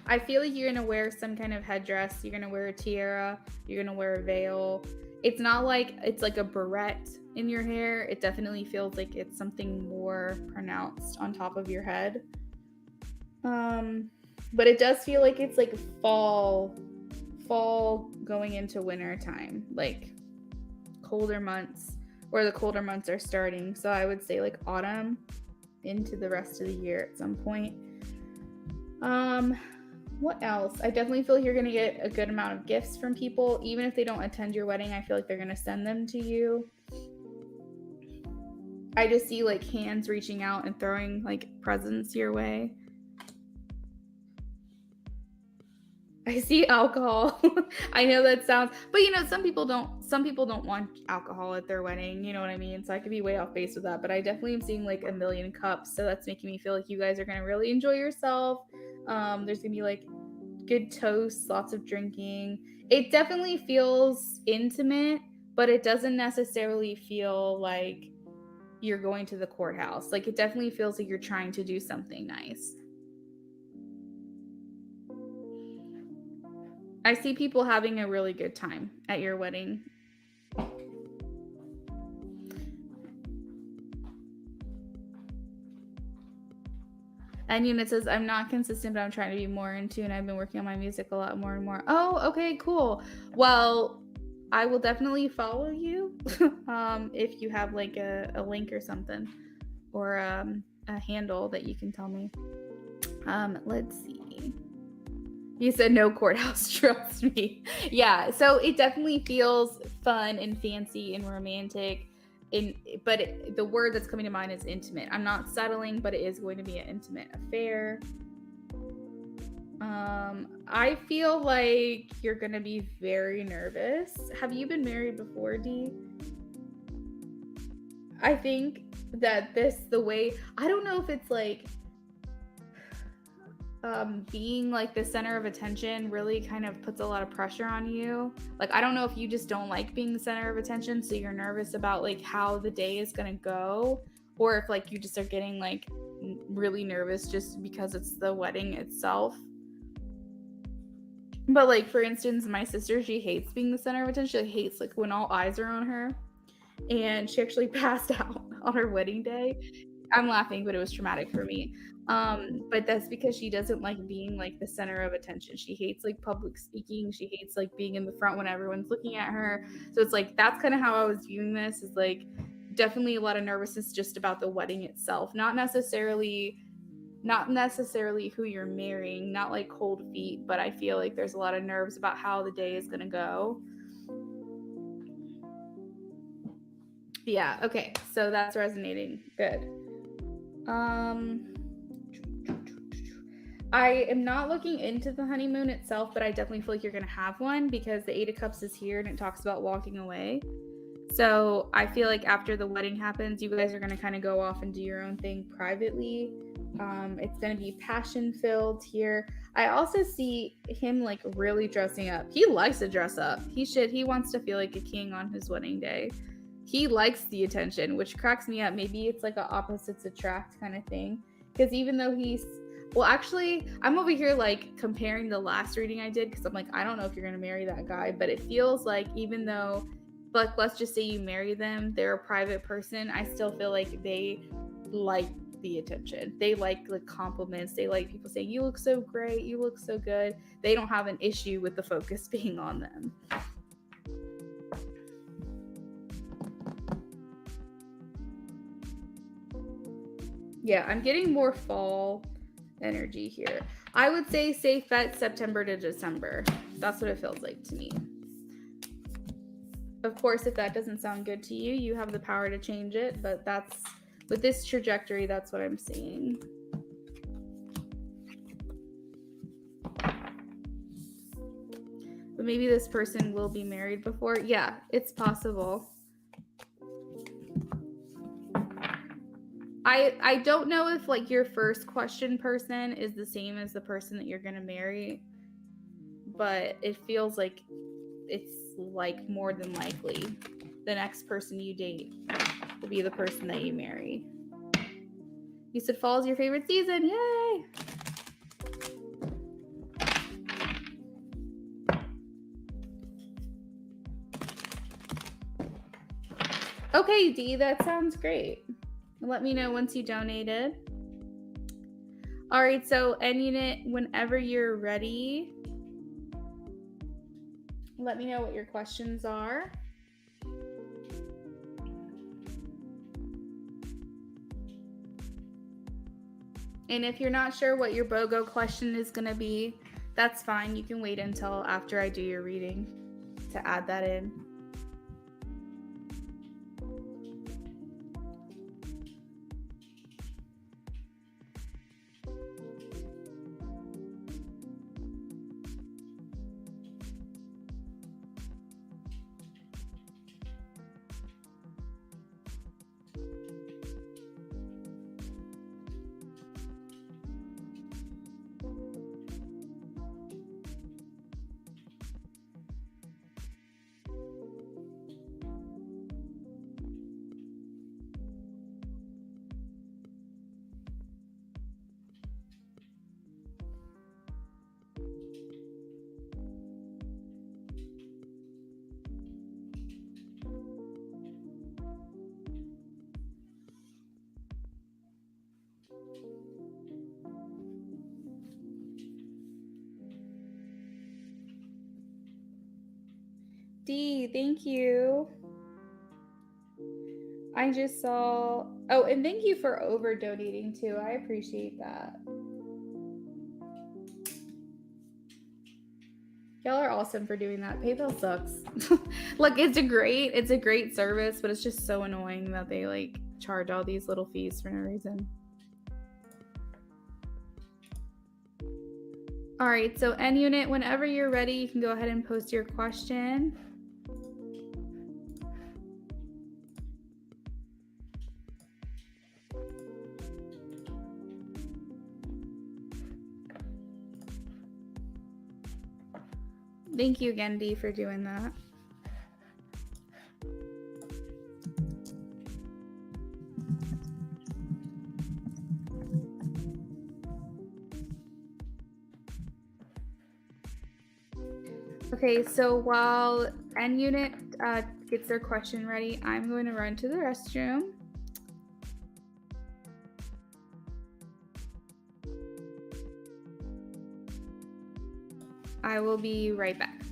I feel like you're going to wear some kind of headdress. You're going to wear a tiara. You're going to wear a veil. It's not like it's like a barrette in your hair. It definitely feels like it's something more pronounced on top of your head. But it does feel like it's like fall going into winter time, like colder months, or the colder months are starting. So I would say like autumn into the rest of the year at some point. What else? I definitely feel like you're going to get a good amount of gifts from people. Even if they don't attend your wedding, I feel like they're going to send them to you. I just see like hands reaching out and throwing like presents your way. I see alcohol. I know that sounds, but you know, some people don't want alcohol at their wedding. You know what I mean? So I could be way off base with that, but I definitely am seeing like 1,000,000 cups. So that's making me feel like you guys are going to really enjoy yourself. There's going to be like good toasts, lots of drinking. It definitely feels intimate, but it doesn't necessarily feel like you're going to the courthouse. Like it definitely feels like you're trying to do something nice. I see people having a really good time at your wedding. And Unit says, I'm not consistent, but I'm trying to be more in tune. I've been working on my music a lot more and more. Oh, okay, cool. Well, I will definitely follow you if you have like a link or something, or a handle that you can tell me. Let's see. You said no courthouse, trust me. Yeah, so it definitely feels fun and fancy and romantic. But the word that's coming to mind is intimate. I'm not settling, but it is going to be an intimate affair. I feel like you're going to be very nervous. Have you been married before, Dee? I think that the way, I don't know if it's like being like the center of attention really kind of puts a lot of pressure on you. Like, I don't know if you just don't like being the center of attention, so you're nervous about like how the day is going to go, or if like you just are getting like really nervous just because it's the wedding itself. But like, for instance, my sister, she hates being the center of attention. She hates like when all eyes are on her, and she actually passed out on her wedding day. I'm laughing, but it was traumatic for me. But that's because she doesn't like being like the center of attention. She hates like public speaking. She hates like being in the front when everyone's looking at her. So it's like, that's kind of how I was viewing this, is like definitely a lot of nervousness just about the wedding itself, not necessarily who you're marrying, not like cold feet, but I feel like there's a lot of nerves about how the day is going to go. Yeah, okay, so that's resonating. Good. I am not looking into the honeymoon itself, but I definitely feel like you're going to have one, because the Eight of Cups is here and it talks about walking away. So I feel like after the wedding happens, you guys are going to kind of go off and do your own thing privately. It's going to be passion filled here. I also see him like really dressing up. He likes to dress up. He wants to feel like a king on his wedding day. He likes the attention, which cracks me up. Maybe it's like an opposites attract kind of thing. Because even though well, actually, I'm over here like comparing the last reading I did, because I'm like, I don't know if you're going to marry that guy, but it feels like even though, like, let's just say you marry them, they're a private person, I still feel like they like the attention. They like compliments. They like people saying, you look so great, you look so good. They don't have an issue with the focus being on them. Yeah, I'm getting more fall energy here. I would say safe bet September to December. That's what it feels like to me. Of course, if that doesn't sound good to you, you have the power to change it, but that's, with this trajectory, that's what I'm seeing. But maybe this person will be married before. Yeah, it's possible. I don't know if like your first question person is the same as the person that you're going to marry, but it feels like it's like more than likely the next person you date will be the person that you marry. You said fall is your favorite season. Yay! Okay, Dee, that sounds great. Let me know once you donated. All right, so end unit, whenever you're ready, let me know what your questions are. And if you're not sure what your BOGO question is going to be, that's fine. You can wait until after I do your reading to add that in. Dee, thank you. I just saw, oh, and thank you for over donating too. I appreciate that. Y'all are awesome for doing that. PayPal sucks. Like, it's a great service, but it's just so annoying that they like charge all these little fees for no reason. All right, so N unit, whenever you're ready, you can go ahead and post your question. Thank you again, Dee, for doing that. Okay, so while N unit gets their question ready, I'm going to run to the restroom. I will be right back.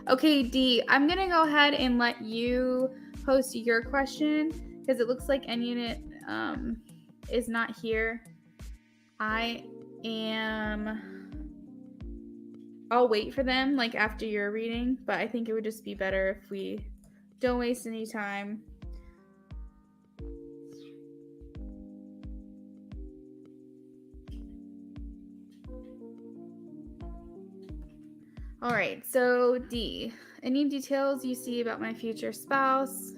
Okay, Dee, I'm going to go ahead and let you post your question because it looks like N unit is not here. I'll wait for them like after your reading, but I think it would just be better if we don't waste any time. All right, so D, any details you see about my future spouse?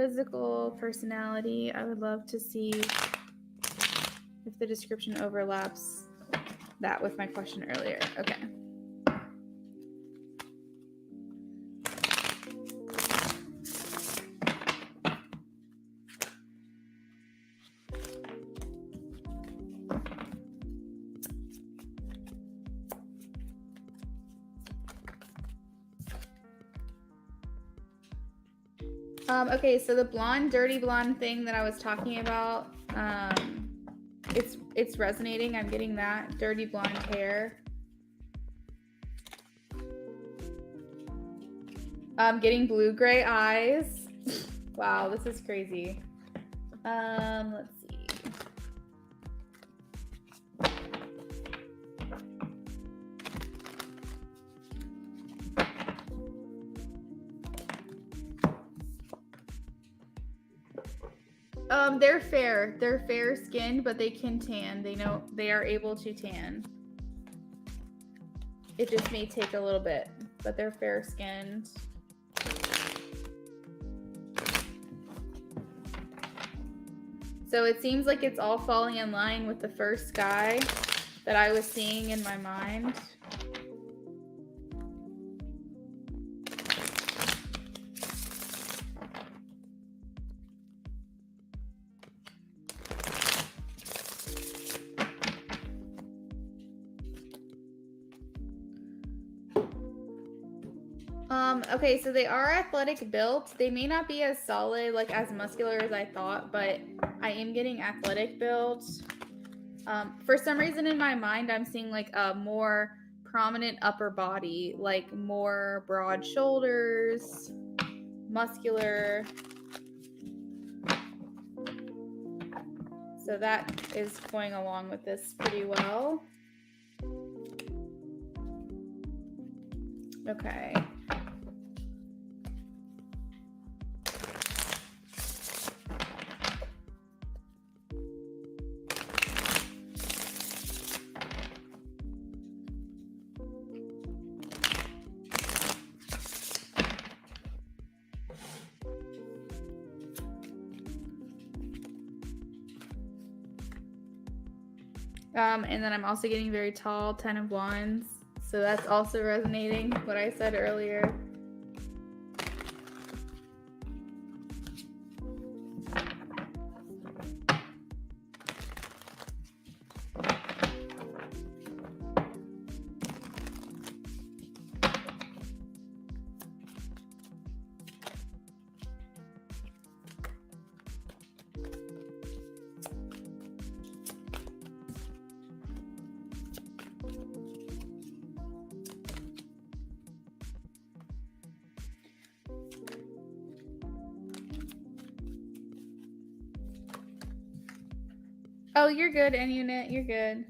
Physical, personality. I would love to see if the description overlaps that with my question earlier. Okay. Okay, so the blonde, dirty blonde thing that I was talking about, it's resonating. I'm getting that. Dirty blonde hair. Getting blue-gray eyes. Wow, this is crazy. Let's see. They're fair. They're fair skinned, but they can tan. They know they are able to tan. It just may take a little bit, but they're fair skinned. So it seems like it's all falling in line with the first guy that I was seeing in my mind. Okay, so they are athletic built. They may not be as solid, like as muscular as I thought, but I am getting athletic built. For some reason in my mind, I'm seeing like a more prominent upper body, like more broad shoulders, muscular. So that is going along with this pretty well. Okay. And then I'm also getting very tall, 10 of Wands. So that's also resonating, what I said earlier. Oh, you're good, N-Unit. You're good.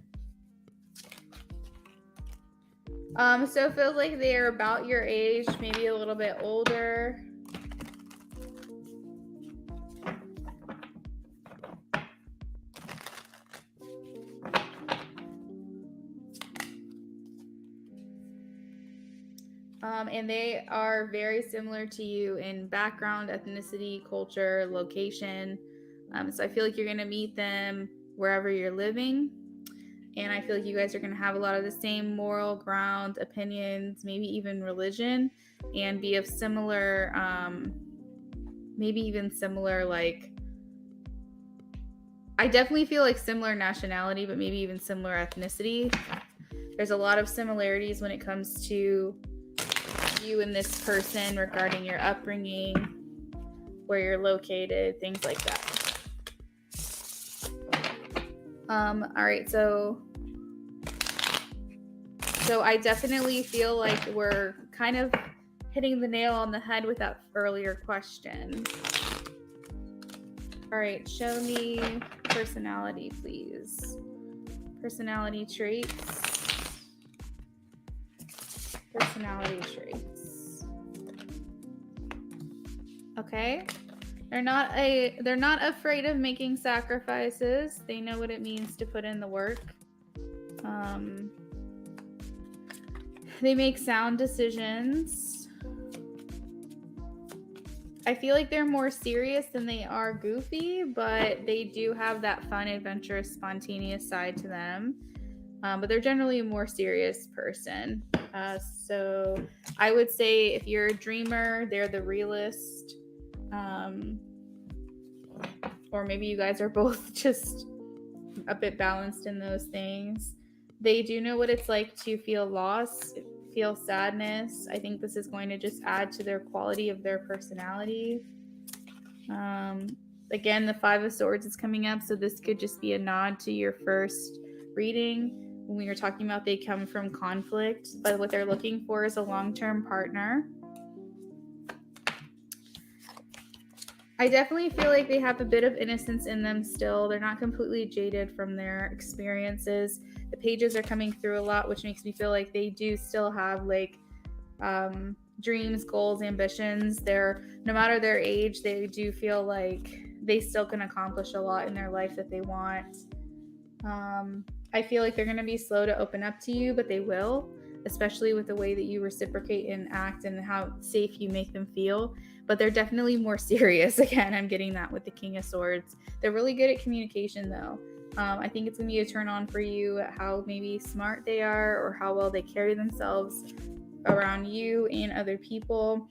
So it feels like they're about your age, maybe a little bit older. And they are very similar to you in background, ethnicity, culture, location. So I feel like you're going to meet them wherever you're living. And I feel like you guys are going to have a lot of the same moral ground, opinions, maybe even religion, and be of similar, maybe even similar, like, I definitely feel like similar nationality, but maybe even similar ethnicity. There's a lot of similarities when it comes to you and this person regarding your upbringing, where you're located, things like that. All right, so I definitely feel like we're kind of hitting the nail on the head with that earlier question. All right, show me personality, please. Personality traits. Personality traits. Okay. They're not afraid of making sacrifices. They know what it means to put in the work. They make sound decisions. I feel like they're more serious than they are goofy, but they do have that fun, adventurous, spontaneous side to them. But they're generally a more serious person. So I would say if you're a dreamer, they're the realist. Or maybe you guys are both just a bit balanced in those things. They do know what it's like to feel loss, feel sadness. I think this is going to just add to their quality of their personality. Again, the Five of Swords is coming up, so this could just be a nod to your first reading when we were talking about they come from conflict, but what they're looking for is a long-term partner. I definitely feel like they have a bit of innocence in them still. They're not completely jaded from their experiences. The pages are coming through a lot, which makes me feel like they do still have like dreams, goals, ambitions. They're, no matter their age, they do feel like they still can accomplish a lot in their life that they want. I feel like they're going to be slow to open up to you, but they will, especially with the way that you reciprocate and act and how safe you make them feel. But they're definitely more serious. Again, I'm getting that with the King of Swords. They're really good at communication, though. I think it's going to be a turn on for you how maybe smart they are or how well they carry themselves around you and other people.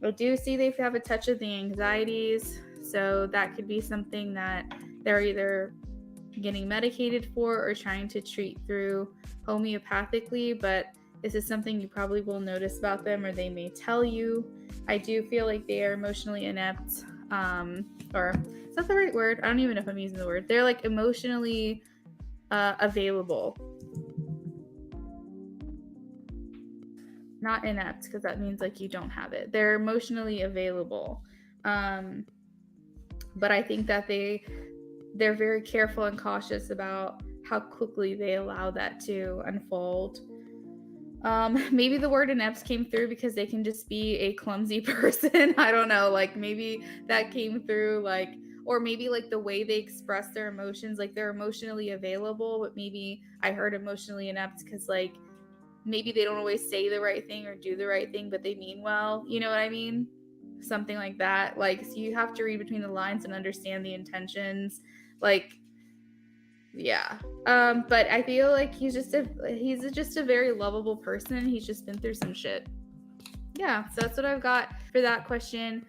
I do see they have a touch of the anxieties, so that could be something that they're either getting medicated for or trying to treat through homeopathically, but this is something you probably will notice about them, or they may tell you. I do feel like they are emotionally inept, or is that the right word? I don't even know if I'm using the word. They're like emotionally available. Not inept, because that means like you don't have it. They're emotionally available. But I think that they're very careful and cautious about how quickly they allow that to unfold. Maybe the word inept came through because they can just be a clumsy person. I don't know, like maybe that came through, like, or maybe like the way they express their emotions, like they're emotionally available, but maybe I heard emotionally inept because like maybe they don't always say the right thing or do the right thing, but they mean well. You know what I mean? Something like that. Like, so you have to read between the lines and understand the intentions. Like, yeah. But I feel like he's just a very lovable person. He's just been through some shit. Yeah, so that's what I've got for that question.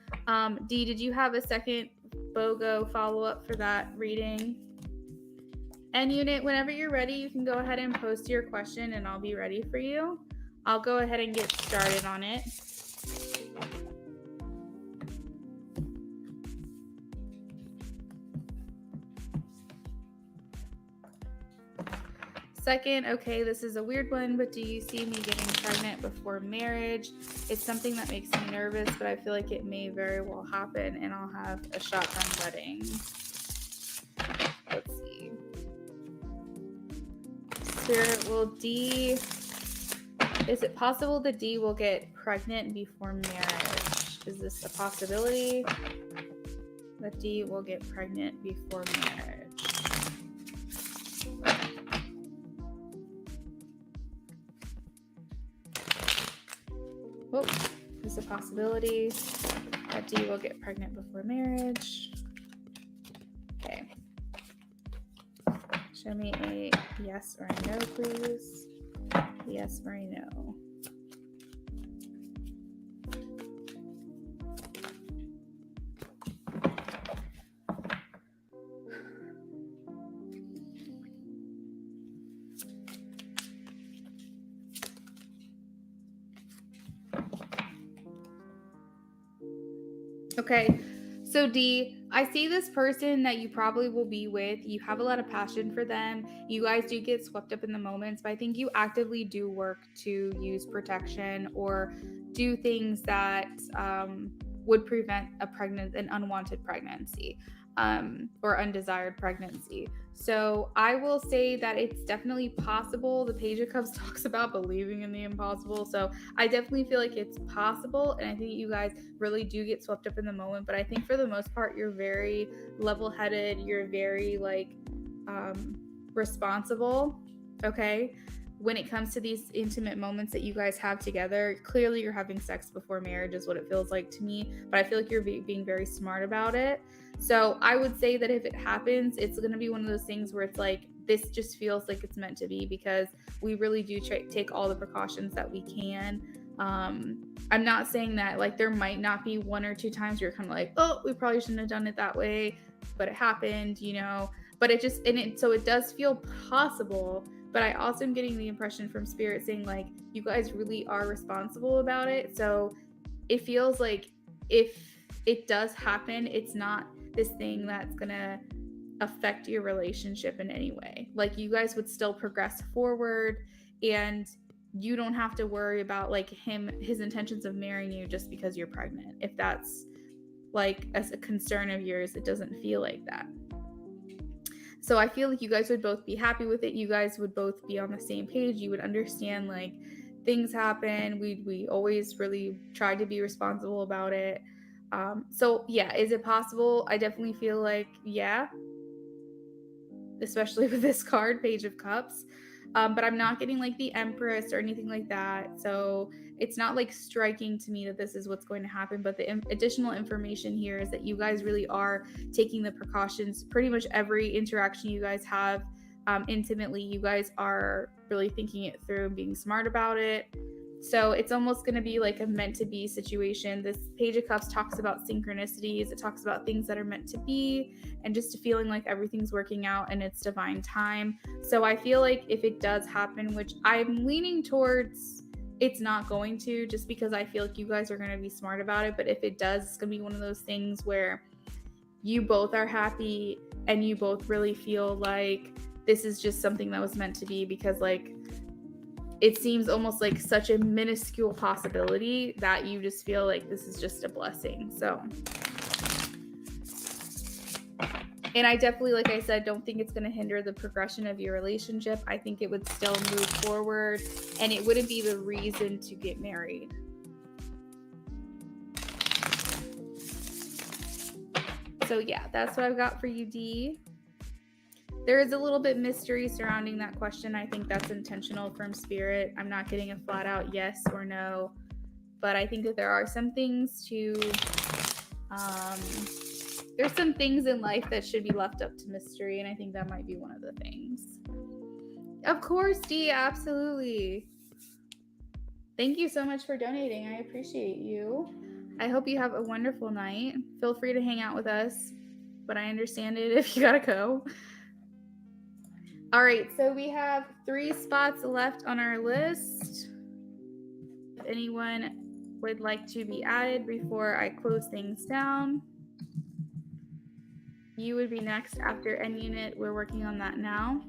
Dee, did you have a second BOGO follow-up for that reading? And unit, whenever you're ready, you can go ahead and post your question and I'll be ready for you. I'll go ahead and get started on it. Second, okay, this is a weird one, but do you see me getting pregnant before marriage? It's something that makes me nervous, but I feel like it may very well happen and I'll have a shotgun wedding. Let's see. Spirit, will D, is it possible that D will get pregnant before marriage? Is this a possibility that D will get pregnant before marriage? Oh, there's a possibility that D will get pregnant before marriage. Okay. Show me a yes or a no, please. Yes or a no. Okay, so D, I see this person that you probably will be with. You have a lot of passion for them. You guys do get swept up in the moments, but I think you actively do work to use protection or do things that would prevent an unwanted pregnancy or undesired pregnancy. So I will say that it's definitely possible. The Page of Cups talks about believing in the impossible. So I definitely feel like it's possible. And I think you guys really do get swept up in the moment. But I think for the most part, you're very level-headed. You're very responsible. Okay. when it comes to these intimate moments that you guys have together, clearly you're having sex before marriage is what it feels like to me, but I feel like you're being very smart about it. So I would say that if it happens, it's going to be one of those things where it's like, this just feels like it's meant to be, because we really do take all the precautions that we can. I'm not saying that like there might not be one or two times where you're kind of like, oh, we probably shouldn't have done it that way, but it happened, you know, but it just, so it does feel possible. But I also am getting the impression from Spirit saying like, you guys really are responsible about it. So it feels like if it does happen, it's not this thing that's gonna affect your relationship in any way. Like, you guys would still progress forward, and you don't have to worry about like his intentions of marrying you just because you're pregnant. If that's like as a concern of yours, it doesn't feel like that. So I feel like you guys would both be happy with it. You guys would both be on the same page. You would understand like things happen. We always really tried to be responsible about it. So yeah, is it possible? I definitely feel like, yeah, especially with this card, Page of Cups. But I'm not getting like the Empress or anything like that. So it's not like striking to me that this is what's going to happen. But the additional information here is that you guys really are taking the precautions. Pretty much every interaction you guys have intimately, you guys are really thinking it through and being smart about it. So it's almost going to be like a meant to be situation. This Page of Cups talks about synchronicities. It talks about things that are meant to be, and just a feeling like everything's working out in its divine time. So I feel like if it does happen, which I'm leaning towards it's not going to, just because I feel like you guys are going to be smart about it. But if it does, it's going to be one of those things where you both are happy and you both really feel like this is just something that was meant to be, because like it seems almost like such a minuscule possibility that you just feel like this is just a blessing. So, and I definitely, like I said, don't think it's going to hinder the progression of your relationship. I think it would still move forward, and it wouldn't be the reason to get married. So yeah, that's what I've got for you, D. There is a little bit mystery surrounding that question. I think that's intentional from Spirit. I'm not getting a flat out yes or no, but I think that there are some things there's some things in life that should be left up to mystery, and I think that might be one of the things. Of course, D, absolutely. Thank you so much for donating. I appreciate you. I hope you have a wonderful night. Feel free to hang out with us, but I understand it if you gotta go. All right, so we have 3 spots left on our list. If anyone would like to be added before I close things down, you would be next after N Unit. We're working on that now.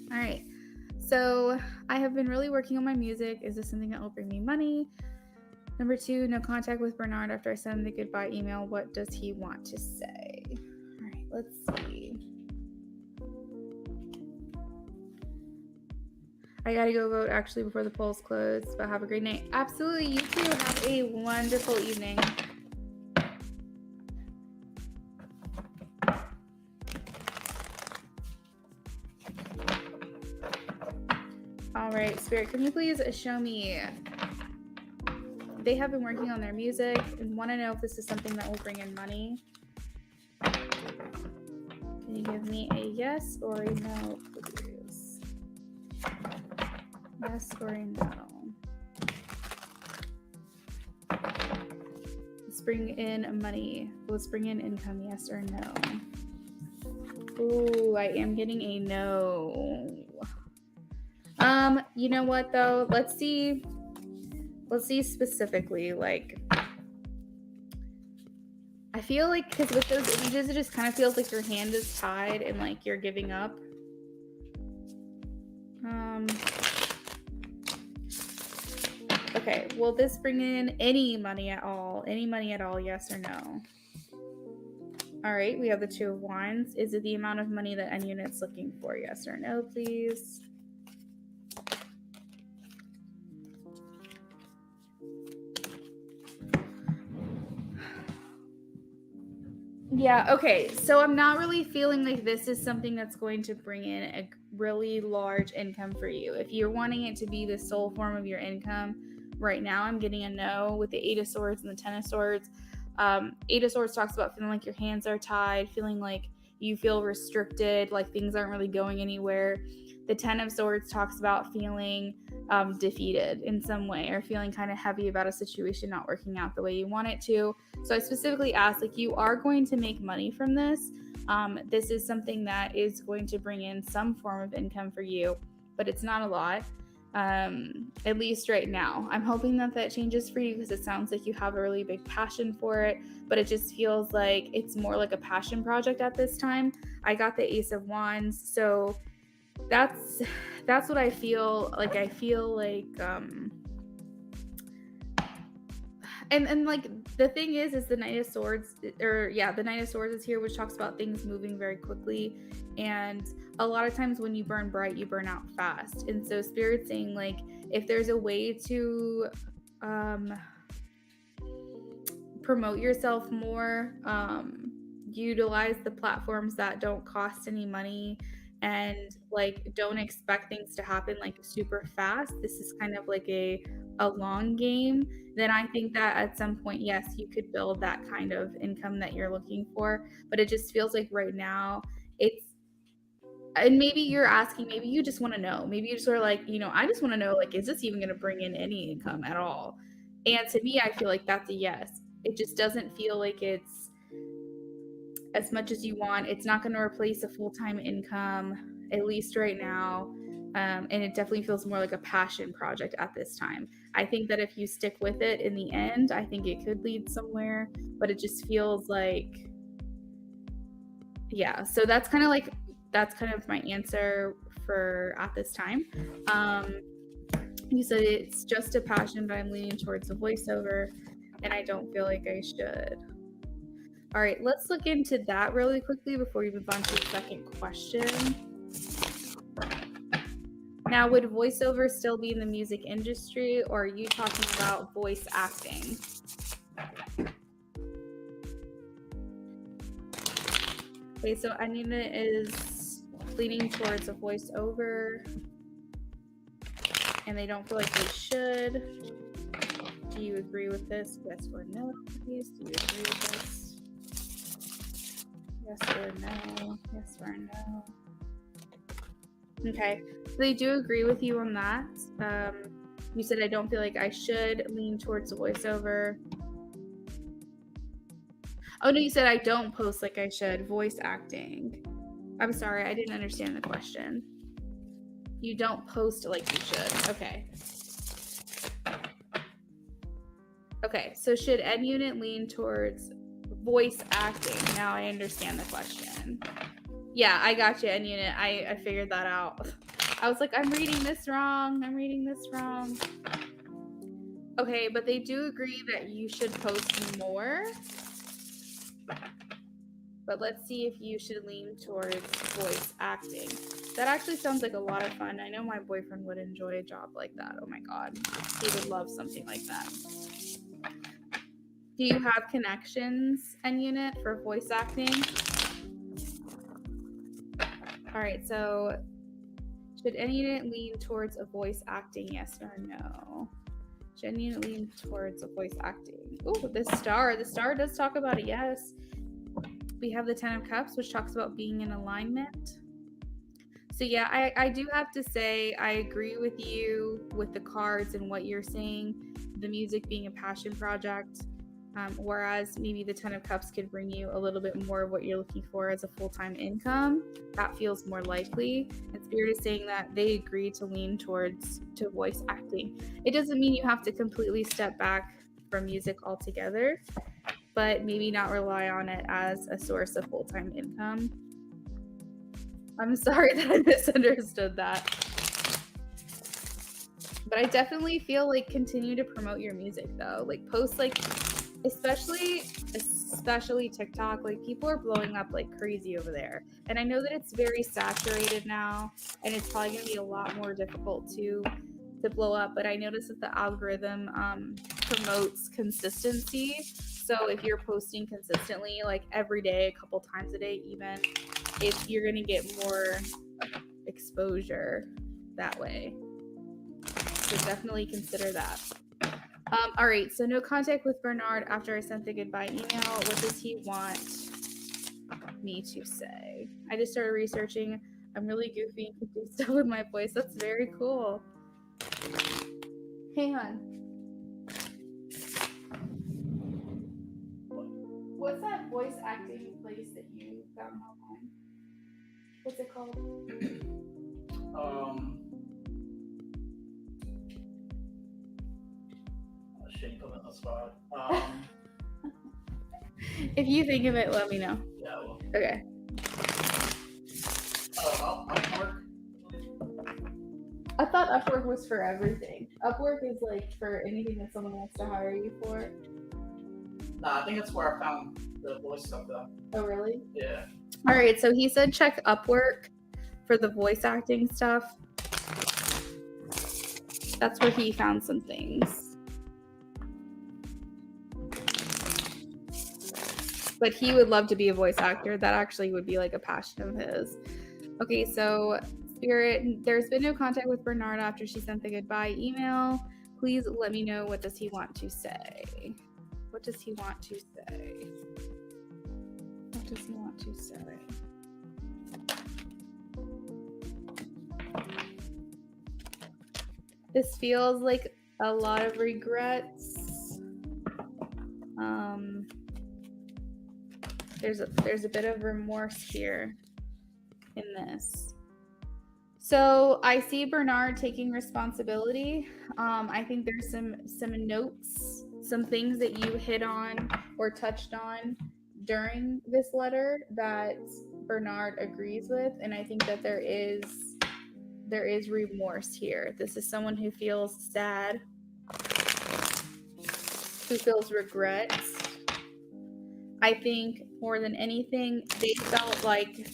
All right, so I have been really working on my music. Is this something that will bring me money? Number 2, no contact with Bernard after I send the goodbye email. What does he want to say? All right, let's see. I gotta go vote actually before the polls close, but have a great night. Absolutely, you too. Have a wonderful evening. All right, Spirit, can you please show me? They have been working on their music and want to know if this is something that will bring in money. Can you give me a yes or a no, please? Yes or a no? Let's bring in money. Let's bring in income, yes or no? Ooh, I am getting a no. You know what though? Let's see specifically, like, I feel like, because with those images, it just kind of feels like your hand is tied and like you're giving up. Okay, will this bring in any money at all? Any money at all, yes or no? All right, we have the 2 of Wands. Is it the amount of money that N Unit's looking for? Yes or no, please? Yeah, okay. So I'm not really feeling like this is something that's going to bring in really large income for you. If you're wanting it to be the sole form of your income, right now I'm getting a no with the 8 of Swords and the 10 of Swords. 8 of Swords talks about feeling like your hands are tied, feeling like you feel restricted, like things aren't really going anywhere. The 10 of Swords talks about feeling defeated in some way, or feeling kind of heavy about a situation not working out the way you want it to. So I specifically asked, like, you are going to make money from this. This is something that is going to bring in some form of income for you, but it's not a lot, at least right now. I'm hoping that changes for you, because it sounds like you have a really big passion for it, but it just feels like it's more like a passion project at this time. I got the Ace of Wands, so that's what I feel like. I feel like and like the thing is the Knight of Swords, the Knight of Swords is here, which talks about things moving very quickly, and a lot of times when you burn bright, you burn out fast. And so Spirit's saying, like, if there's a way to promote yourself more, utilize the platforms that don't cost any money, and like don't expect things to happen like super fast. This is kind of like a long game. Then I think that at some point, yes, you could build that kind of income that you're looking for. But it just feels like right now it's, and maybe you're asking, maybe you just want to know, maybe you just are like, I just want to know, like, is this even going to bring in any income at all? And to me, I feel like that's a yes. It just doesn't feel like it's as much as you want. It's not going to replace a full-time income, at least right now. And it definitely feels more like a passion project at this time. I think that if you stick with it in the end, I think it could lead somewhere, but it just feels like, yeah. So that's kind of my answer for at this time. You said it's just a passion, but I'm leaning towards the voiceover, and I don't feel like I should. All right, let's look into that really quickly before we move on to the second question. Now, would voiceover still be in the music industry, or are you talking about voice acting? Okay, so Anina is leaning towards a voiceover, and they don't feel like they should. Do you agree with this? Yes or no, please. Do you agree with this? Yes or no? Yes or no? Okay, so they do agree with you on that. You said I don't feel like I should lean towards voiceover. Oh no, you said I don't post like I should. Voice acting. I'm sorry, I didn't understand the question. You don't post like you should. Okay. Okay, so should Ed Unit lean towards voice acting? Now I understand the question. Yeah, I got you, Ed Unit. I figured that out. I was like, I'm reading this wrong. Okay, but they do agree that you should post more. But let's see if you should lean towards voice acting. That actually sounds like a lot of fun. I know my boyfriend would enjoy a job like that. Oh my God. He would love something like that. Do you have connections, N Unit, for voice acting? All right, so should N Unit lean towards a voice acting, yes or no? Should N Unit lean towards a voice acting? Oh, the star does talk about a yes. We have the 10 of Cups, which talks about being in alignment. So yeah, I do have to say I agree with you with the cards and what you're saying, the music being a passion project, whereas maybe the 10 of Cups could bring you a little bit more of what you're looking for as a full-time income. That feels more likely. And Spirit is saying that they agree to lean towards voice acting. It doesn't mean you have to completely step back from music altogether, but maybe not rely on it as a source of full-time income. I'm sorry that I misunderstood that. But I definitely feel like continue to promote your music though. Like post, like especially TikTok, like people are blowing up like crazy over there. And I know that it's very saturated now and it's probably gonna be a lot more difficult to blow up, but I noticed that the algorithm promotes consistency. So if you're posting consistently, like every day, a couple times a day, even, if you're gonna get more exposure that way. So definitely consider that. All right, so no contact with Bernard after I sent the goodbye email. What does he want me to say? I just started researching. I'm really goofy and can do stuff with my voice. That's very cool. Hey, hon. What's that voice acting place that you found online? What's it called? Shouldn't put me on the spot. If you think of it, let me know. Yeah, I will. Okay. Upwork? I thought Upwork was for everything. Upwork is like for anything that someone wants to hire you for. Nah, I think that's where I found the voice stuff though. Oh, really? Yeah. All right, so he said check Upwork for the voice acting stuff. That's where he found some things. But he would love to be a voice actor. That actually would be like a passion of his. Okay, so Spirit, there's been no contact with Bernard after she sent the goodbye email. Please let me know, what does he want to say? What does he want to say? What does he want to say? This feels like a lot of regrets. There's a bit of remorse here in this. So I see Bernard taking responsibility. I think there's some notes, some things that you hit on or touched on during this letter that Bernard agrees with, and I think that there is remorse here. This is someone who feels sad, who feels regrets. I think more than anything, they felt like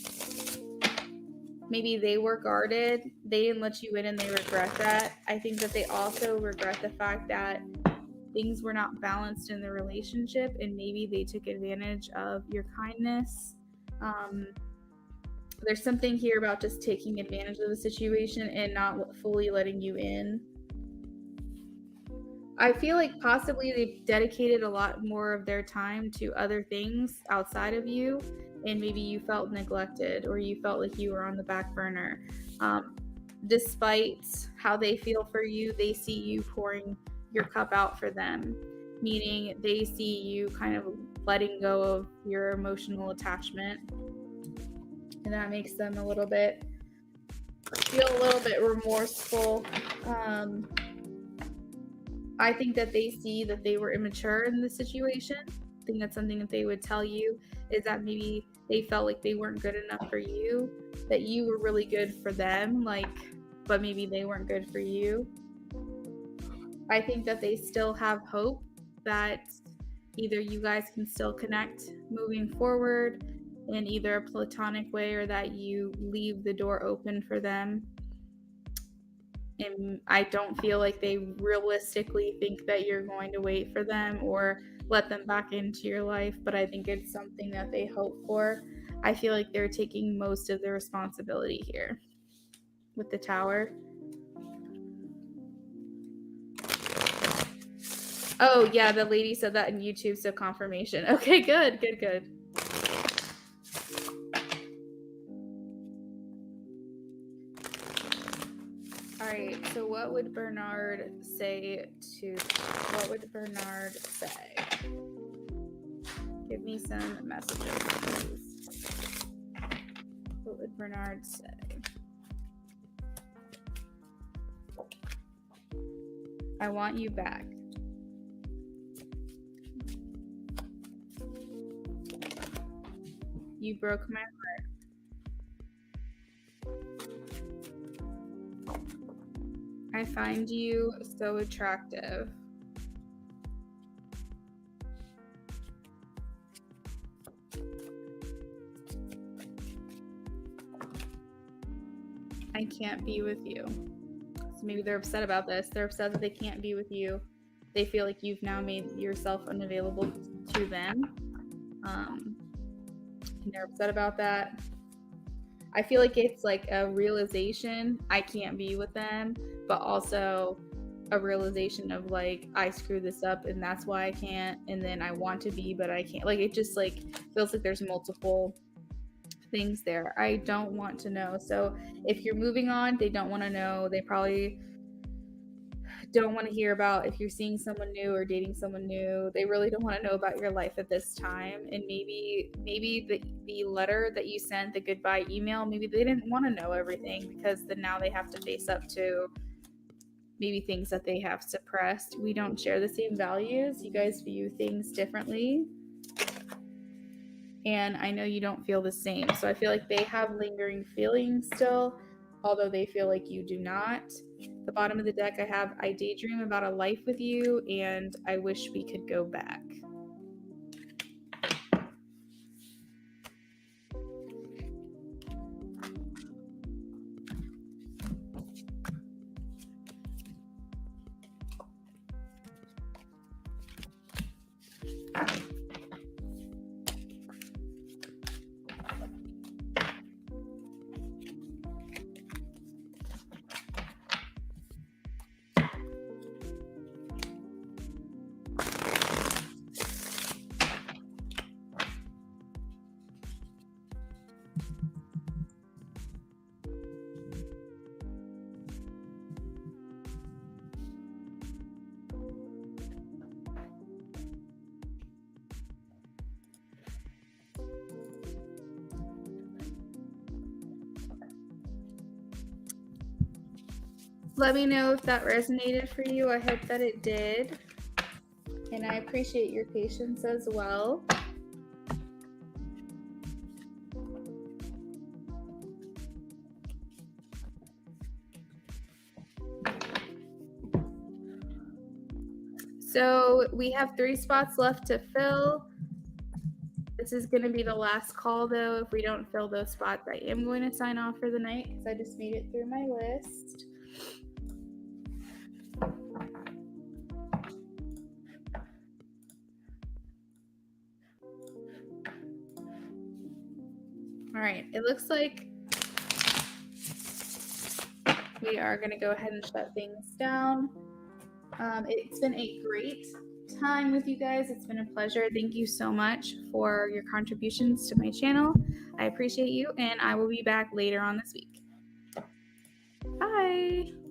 maybe they were guarded. They didn't let you in and they regret that. I think that they also regret the fact that things were not balanced in the relationship and maybe they took advantage of your kindness. There's something here about just taking advantage of the situation and not fully letting you in. I feel like possibly they've dedicated a lot more of their time to other things outside of you, and maybe you felt neglected or you felt like you were on the back burner. Despite how they feel for you, they see you pouring your cup out for them, meaning they see you kind of letting go of your emotional attachment, and that makes them feel a little bit remorseful. I think that they see that they were immature in the situation. I think that's something that they would tell you, is that maybe they felt like they weren't good enough for you, that you were really good for them, but maybe they weren't good for you. I think that they still have hope that either you guys can still connect moving forward in either a platonic way or that you leave the door open for them. And I don't feel like they realistically think that you're going to wait for them or let them back into your life, but I think it's something that they hope for. I feel like they're taking most of the responsibility here with the Tower. Oh, yeah, the lady said that in YouTube, so confirmation. Okay, good. All right, so what would Bernard say? Give me some messages, please. What would Bernard say? I want you back. You broke my heart. I find you so attractive. I can't be with you. So maybe they're upset about this. They're upset that they can't be with you. They feel like you've now made yourself unavailable to them. And they're upset about that. I feel like it's like a realization I can't be with them, but also a realization of like I screwed this up and that's why I can't, and then I want to be but I can't. Like it just like feels like there's multiple things there. I don't want to know. So if you're moving on, they don't want to know. They probably don't want to hear about if you're seeing someone new or dating someone new. They really don't want to know about your life at this time. And maybe the letter that you sent, the goodbye email, maybe they didn't want to know everything, because then now they have to face up to maybe things that they have suppressed. We don't share the same values. You guys view things differently. And I know you don't feel the same. So I feel like they have lingering feelings still, although they feel like you do not. The bottom of the deck, I have, I daydream about a life with you and I wish we could go back. Let me know if that resonated for you. I hope that it did. And I appreciate your patience as well. So we have 3 spots left to fill. This is going to be the last call, though. If we don't fill those spots, I am going to sign off for the night because I just made it through my list. All right, it looks like we are going to go ahead and shut things down. It's been a great time with you guys. It's been a pleasure. Thank you so much for your contributions to my channel. I appreciate you, and I will be back later on this week. Bye.